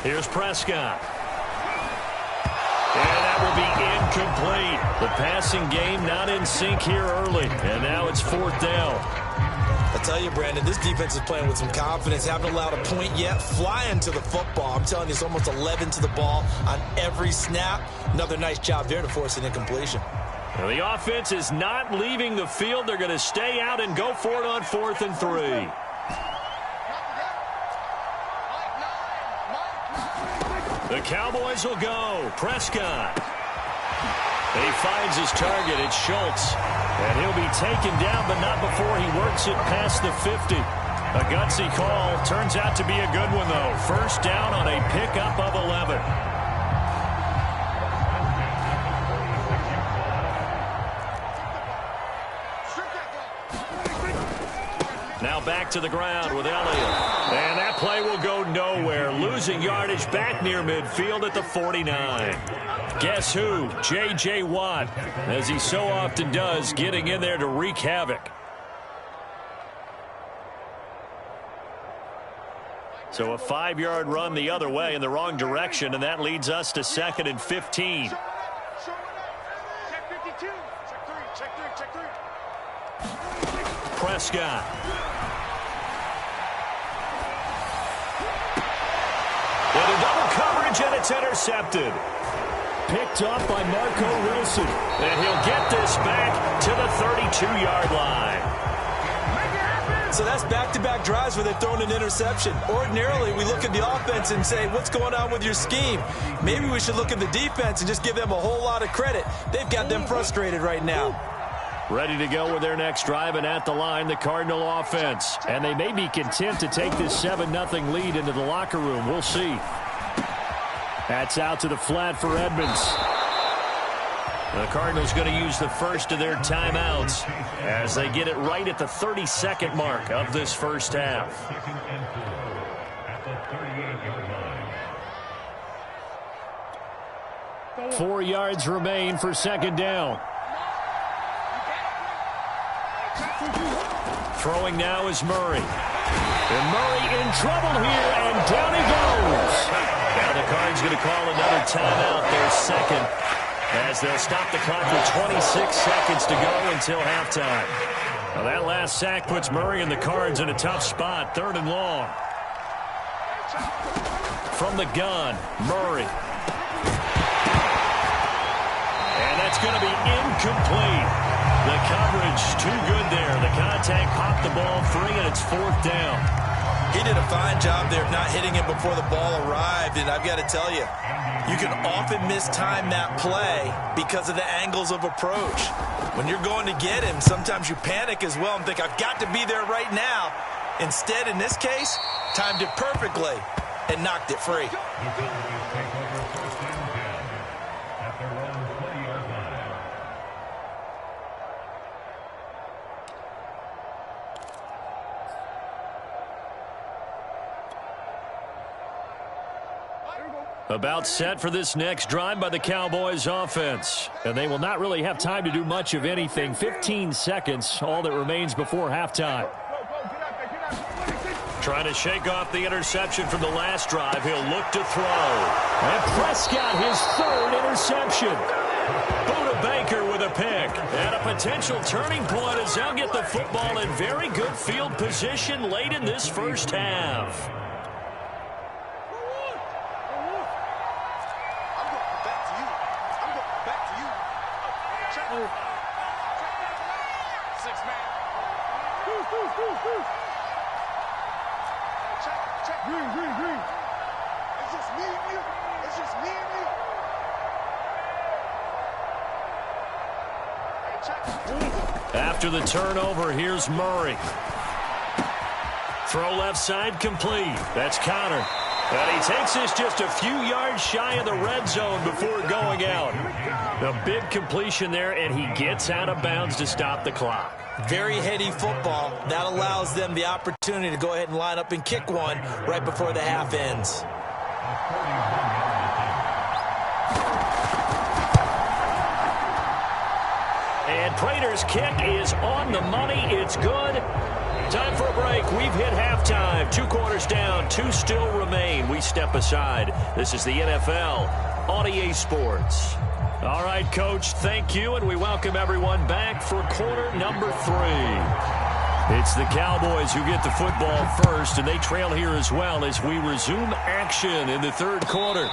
Here's Prescott. And that will be incomplete. The passing game not in sync here early. And now it's 4th down. I tell you, Brandon, this defense is playing with some confidence. Haven't allowed a point yet. Flying to the football. I'm telling you, it's almost 11 to the ball on every snap. Another nice job there to force an incompletion. Well, the offense is not leaving the field. They're going to stay out and go for it on 4th and 3. The Cowboys will go. Prescott. He finds his target. It's Schultz. And he'll be taken down, but not before he works it past the 50. A gutsy call. Turns out to be a good one, though. 1st down on a pickup of 11. Now back to the ground with Elliott. And that play will go nowhere. Losing yardage back near midfield at the 49. Guess who? J.J. Watt, as he so often does, getting in there to wreak havoc. So a 5-yard run the other way in the wrong direction, and that leads us to 2nd and 15. Check 52. Check 3. Prescott. With a double coverage, and it's intercepted. Picked off by Marco Wilson. And he'll get this back to the 32-yard line. So that's back-to-back drives where they've thrown an interception. Ordinarily, we look at the offense and say, what's going on with your scheme? Maybe we should look at the defense and just give them a whole lot of credit. They've got them frustrated right now. Ready to go with their next drive, and at the line, the Cardinal offense. And they may be content to take this 7-0 lead into the locker room. We'll see. That's out to the flat for Edmonds. The Cardinals going to use the first of their timeouts as they get it right at the 32nd mark of this first half. Four yards remain for 2nd down. Throwing now is Murray. And Murray in trouble here, and down he goes. Now the Cards going to call another timeout, their 2nd, as they'll stop the clock with 26 seconds to go until halftime. Now that last sack puts Murray and the Cards in a tough spot, 3rd and long. From the gun, Murray. And that's going to be incomplete. The coverage too good there. The contact popped the ball free, and it's 4th down. He did a fine job there of not hitting him before the ball arrived, and I've got to tell you, you can often mistime that play because of the angles of approach. When you're going to get him, sometimes you panic as well and think, I've got to be there right now. Instead, in this case, timed it perfectly and knocked it free. About set for this next drive by the Cowboys offense. And they will not really have time to do much of anything. 15 seconds, all that remains before halftime. Trying to shake off the interception from the last drive. He'll look to throw. And Prescott, his 3rd interception. Buda Baker with a pick. And a potential turning point as they'll get the football in very good field position late in this first half. Green. It's just me and you. After the turnover, here's Murray. Throw left side complete. That's countered. And he takes this just a few yards shy of the red zone before going out. A big completion there, and he gets out of bounds to stop the clock. Very heady football. That allows them the opportunity to go ahead and line up and kick one right before the half ends. And Prater's kick is on the money. It's good. Time for a break. We've hit halftime. 2 quarters down. 2 still remain. We step aside. This is the NFL on EA Sports. All right, Coach, thank you, and we welcome everyone back for quarter number 3. It's the Cowboys who get the football first, and they trail here as well as we resume action in the 3rd quarter.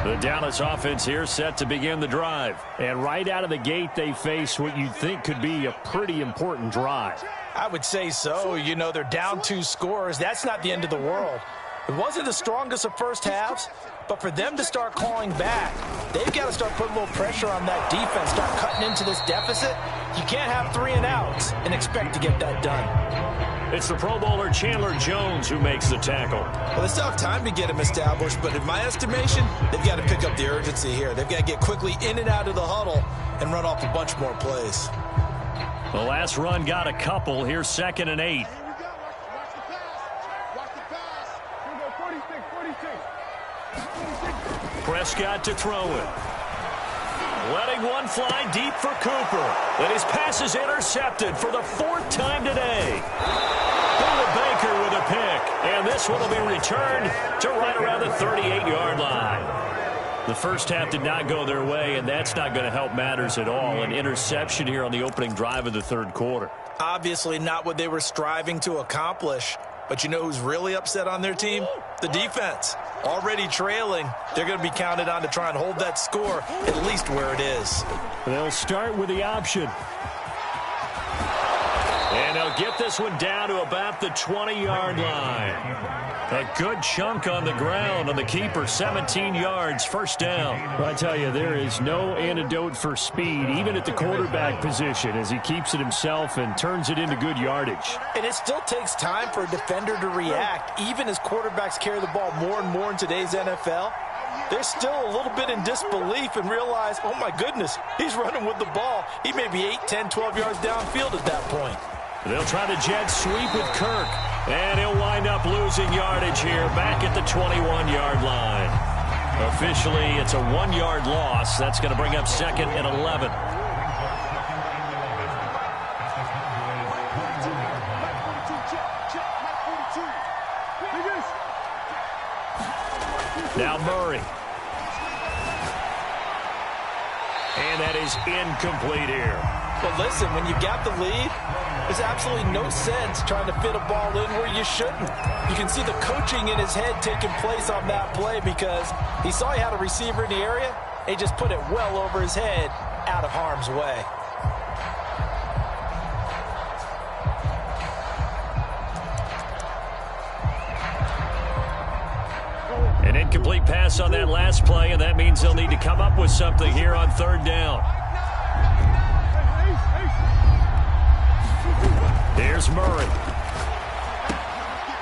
The Dallas offense here set to begin the drive. And right out of the gate, they face what you'd think could be a pretty important drive. I would say so. You know, they're down 2 scores. That's not the end of the world. It wasn't the strongest of first halves, but for them to start calling back, they've got to start putting a little pressure on that defense, start cutting into this deficit. You can't have 3 and outs and expect to get that done. It's the Pro Bowler Chandler Jones who makes the tackle. Well, they still have time to get him established, but in my estimation, they've got to pick up the urgency here. They've got to get quickly in and out of the huddle and run off a bunch more plays. The last run got a couple. Here's 2nd and 8. Here we go. Watch the pass. Watch the pass. Here we go. 46. Prescott to throw it. Letting one fly deep for Cooper. And his pass is intercepted for the 4th time today. Buda Baker with a pick. And this one will be returned to right around the 38-yard line. The first half did not go their way, and that's not going to help matters at all. An interception here on the opening drive of the 3rd quarter. Obviously not what they were striving to accomplish. But you know who's really upset on their team? The defense. Already trailing. They're going to be counted on to try and hold that score at least where it is. They'll start with the option. And they'll get this one down to about the 20-yard line. A good chunk on the ground on the keeper, 17 yards, 1st down. Well, I tell you, there is no antidote for speed, even at the quarterback position, as he keeps it himself and turns it into good yardage. And it still takes time for a defender to react, even as quarterbacks carry the ball more and more in today's NFL. They're still a little bit in disbelief and realize, oh my goodness, he's running with the ball. He may be 8, 10, 12 yards downfield at that point. They'll try to jet sweep with Kirk. And he'll wind up losing yardage here back at the 21-yard line. Officially, it's a 1-yard loss. That's going to bring up 2nd and 11. Now Murray. And that is incomplete here. But listen, when you got the lead, there's absolutely no sense trying to fit a ball in where you shouldn't. You can see the coaching in his head taking place on that play because he saw he had a receiver in the area. He just put it well over his head out of harm's way. An incomplete pass on that last play, and that means they'll need to come up with something here on 3rd down. Here's Murray.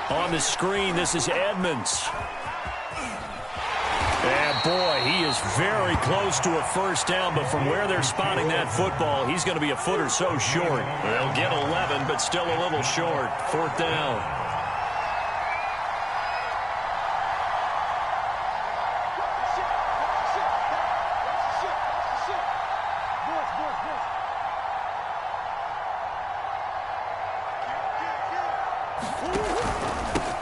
On the screen, this is Edmonds. And boy, he is very close to a 1st down, but from where they're spotting that football, he's going to be a foot or so short. They'll get 11, but still a little short. 4th down.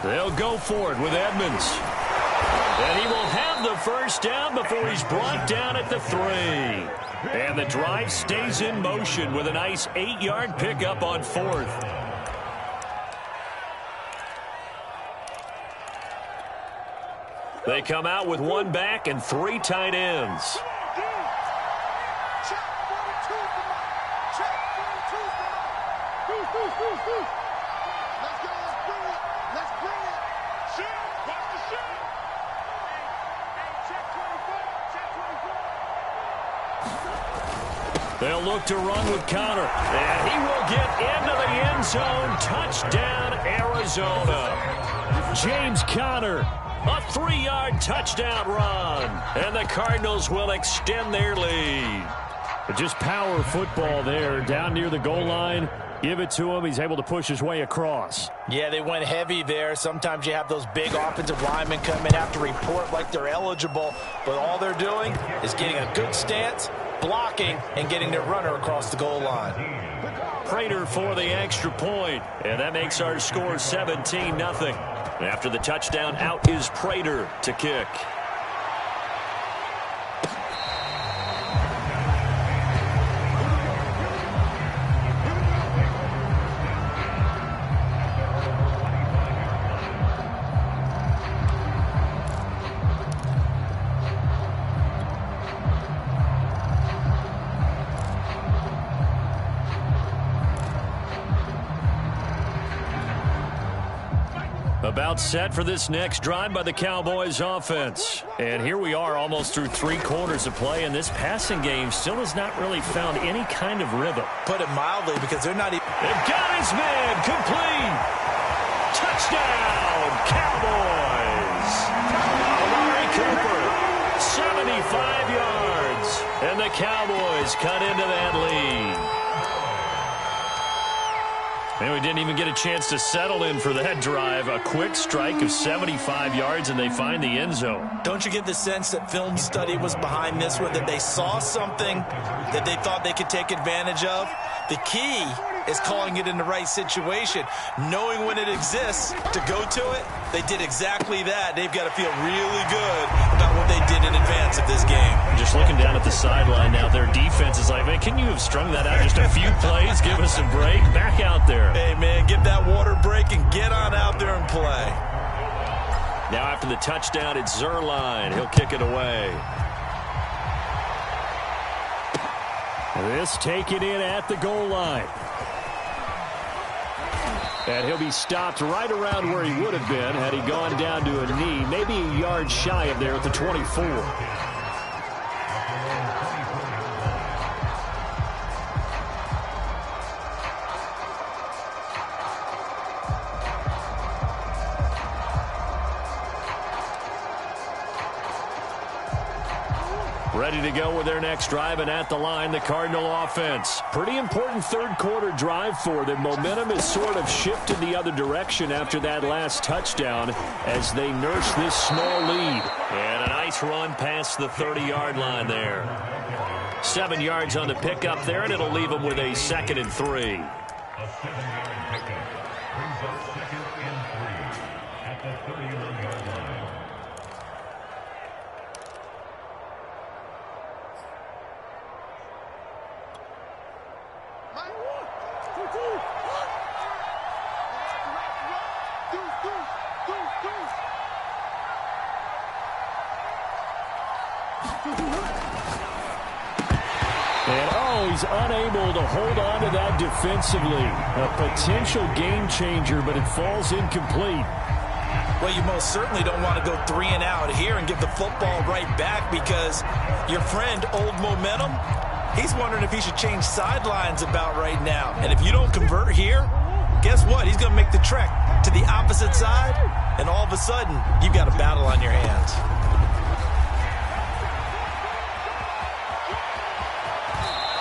They'll go for it with Edmonds. And he will have the 1st down before he's brought down at the 3. And the drive stays in motion with a nice 8-yard pickup on 4th. They come out with 1 back and 3 tight ends. They'll look to run with Conner. And he will get into the end zone. Touchdown, Arizona. James Conner, a 3-yard touchdown run. And the Cardinals will extend their lead. Just power football there down near the goal line. Give it to him. He's able to push his way across. Yeah, they went heavy there. Sometimes you have those big offensive linemen come in, have to report like they're eligible, but all they're doing is getting a good stance, blocking, and getting their runner across the goal line. Prater for the extra point, and that makes our score 17-0. After the touchdown, out is Prater to kick. About set for this next drive by the Cowboys offense. And here we are almost through 3 quarters of play, and this passing game still has not really found any kind of rhythm. Put it mildly, because they're not even... They've got his man complete. Touchdown, Cowboys. Amari Cooper, 75 yards. And the Cowboys cut into that lead. And we didn't even get a chance to settle in for that drive. A quick strike of 75 yards, and they find the end zone. Don't you get the sense that film study was behind this one, that they saw something that they thought they could take advantage of? The key is calling it in the right situation, knowing when it exists to go to it. They did exactly that. They've got to feel really good about what they did in advance of this game. Just looking down at the sideline now, their defense is like, man, can you have strung that out just a few plays? Give us a break. Back out there. Hey, man, give that water break and get on out there and play. Now after the touchdown, it's Zerline. He'll kick it away. This taken in at the goal line. And he'll be stopped right around where he would have been had he gone down to a knee, maybe a yard shy of there at the 24. Ready to go with their next drive, and at the line, the Cardinal offense. Pretty important third quarter drive for them. Momentum is sort of shifted the other direction after that last touchdown as they nurse this small lead. And a nice run past the 30-yard line there. 7 yards on the pickup there, and it'll leave them with a 2nd and 3. He's unable to hold on to that defensively. A potential game changer, but it falls incomplete. Well, you most certainly don't want to go 3 and out here and give the football right back, because your friend, Old Momentum, he's wondering if he should change sidelines about right now. And if you don't convert here, guess what? He's going to make the trek to the opposite side, and all of a sudden, you've got a battle on your hands.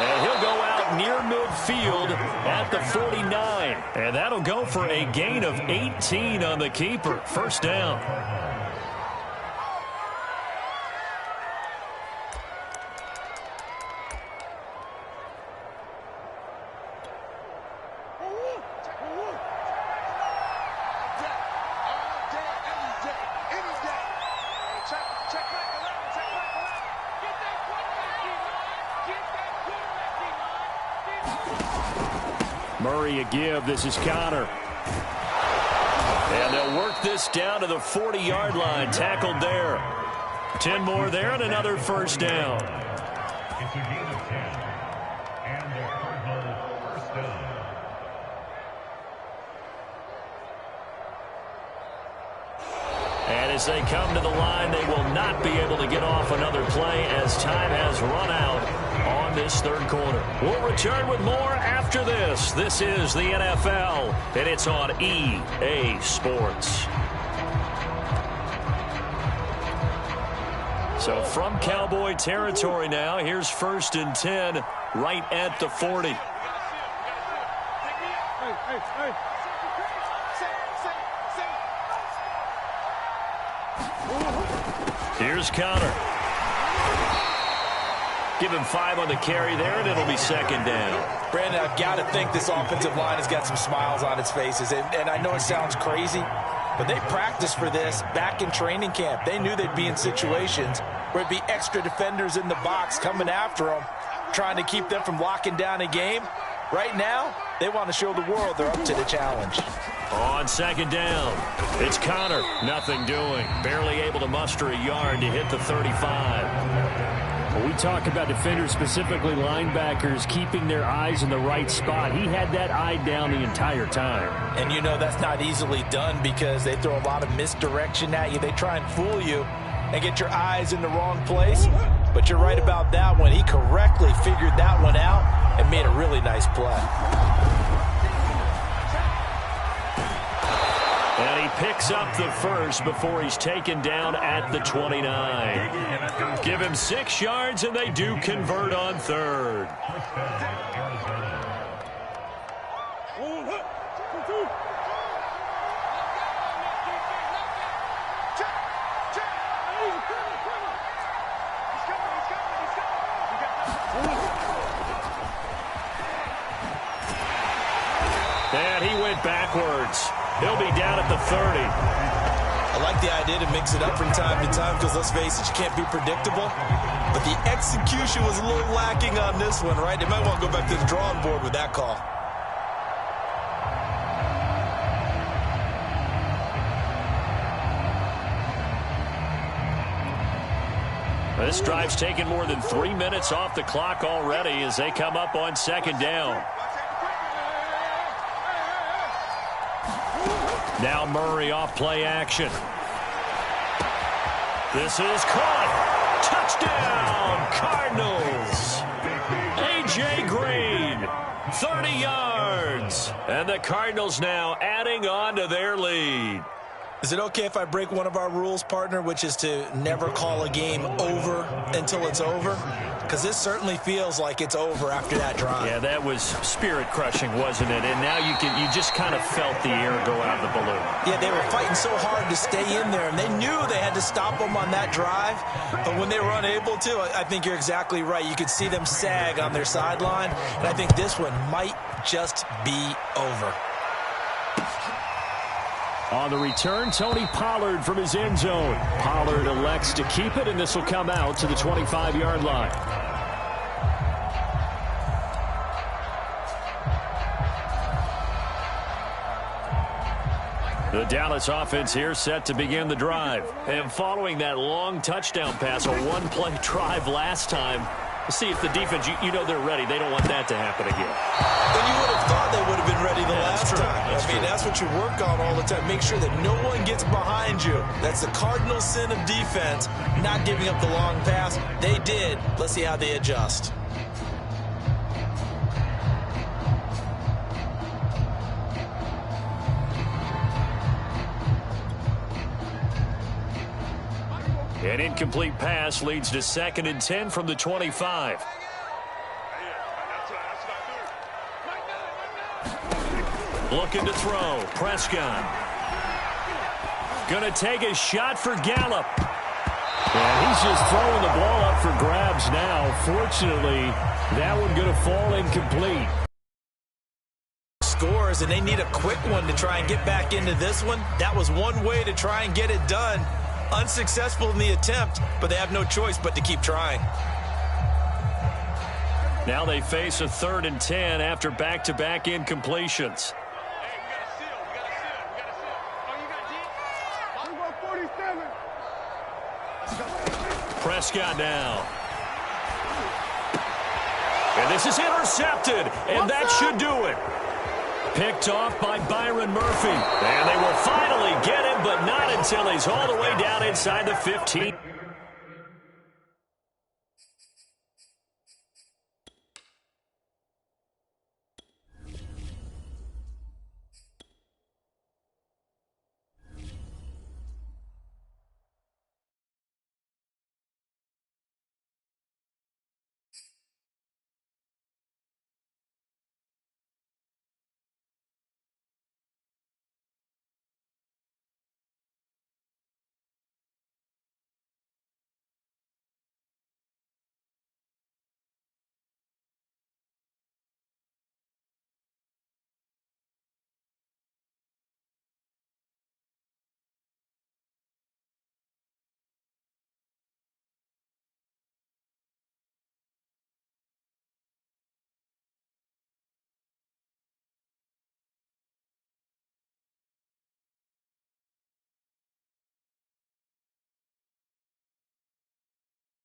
And he'll go out near midfield at the 49. And that'll go for a gain of 18 on the keeper. First down. Murray a give. This is Connor. And they'll work this down to the 40-yard line. Tackled there. 10 more there and another first down. It's a gain of 10. And the Cardinal first down. And as they come to the line, they will not be able to get off another play as time has run out on this third quarter. We'll return with more after this. This is the NFL, and it's on EA Sports. So from Cowboy territory now, here's 1st and 10 right at the 40. Here's Connor. Give him 5 on the carry there, and it'll be second down. Brandon, I've got to think this offensive line has got some smiles on its faces. And I know it sounds crazy, but they practiced for this back in training camp. They knew they'd be in situations where it'd be extra defenders in the box coming after them, trying to keep them from locking down a game. Right now, they want to show the world they're up to the challenge. On second down, it's Connor. Nothing doing. Barely able to muster a yard to hit the 35. When we talk about defenders, specifically linebackers, keeping their eyes in the right spot, he had that eye down the entire time. And you know that's not easily done because they throw a lot of misdirection at you. They try and fool you and get your eyes in the wrong place. But you're right about that one. He correctly figured that one out and made a really nice play. And he picks up the first before he's taken down at the 29. Give him 6 yards, and they do convert on third. And he went backwards. He'll be down at the 30. I like the idea to mix it up from time to time because, let's face it, you can't be predictable. But the execution was a little lacking on this one, right? They might want to go back to the drawing board with that call. This drive's taken more than 3 minutes off the clock already as they come up on second down. Now Murray off play action. This is caught. Touchdown, Cardinals. A.J. Green, 30 yards. And the Cardinals now adding on to their lead. Is it okay if I break one of our rules, partner, which is to never call a game over until it's over? Because this certainly feels like it's over after that drive. Yeah, that was spirit-crushing, wasn't it? And now you just kind of felt the air go out of the balloon. Yeah, they were fighting so hard to stay in there, and they knew they had to stop them on that drive. But when they were unable to, I think you're exactly right. You could see them sag on their sideline, and I think this one might just be over. On the return, Tony Pollard from his end zone. Pollard elects to keep it, and this will come out to the 25-yard line. The Dallas offense here set to begin the drive. And following that long touchdown pass, a one-play drive last time, see if the defense, you know they're ready. They don't want that to happen again. Then you would have thought they would have been ready the last time. That's what you work on all the time. Make sure that no one gets behind you. That's the cardinal sin of defense, not giving up the long pass. They did. Let's see how they adjust. An incomplete pass leads to 2nd and 10 from the 25. Looking to throw. Prescott. Going to take a shot for Gallup. And he's just throwing the ball up for grabs now. Fortunately, that one going to fall incomplete. Scores, and they need a quick one to try and get back into this one. That was one way to try and get it done. Unsuccessful in the attempt, but they have no choice but to keep trying. Now they face a 3rd and 10 after back-to-back incompletions. Prescott now. And this is intercepted, and that should do it. Picked off by Byron Murphy. And they will finally get him, but not until he's all the way down inside the 15.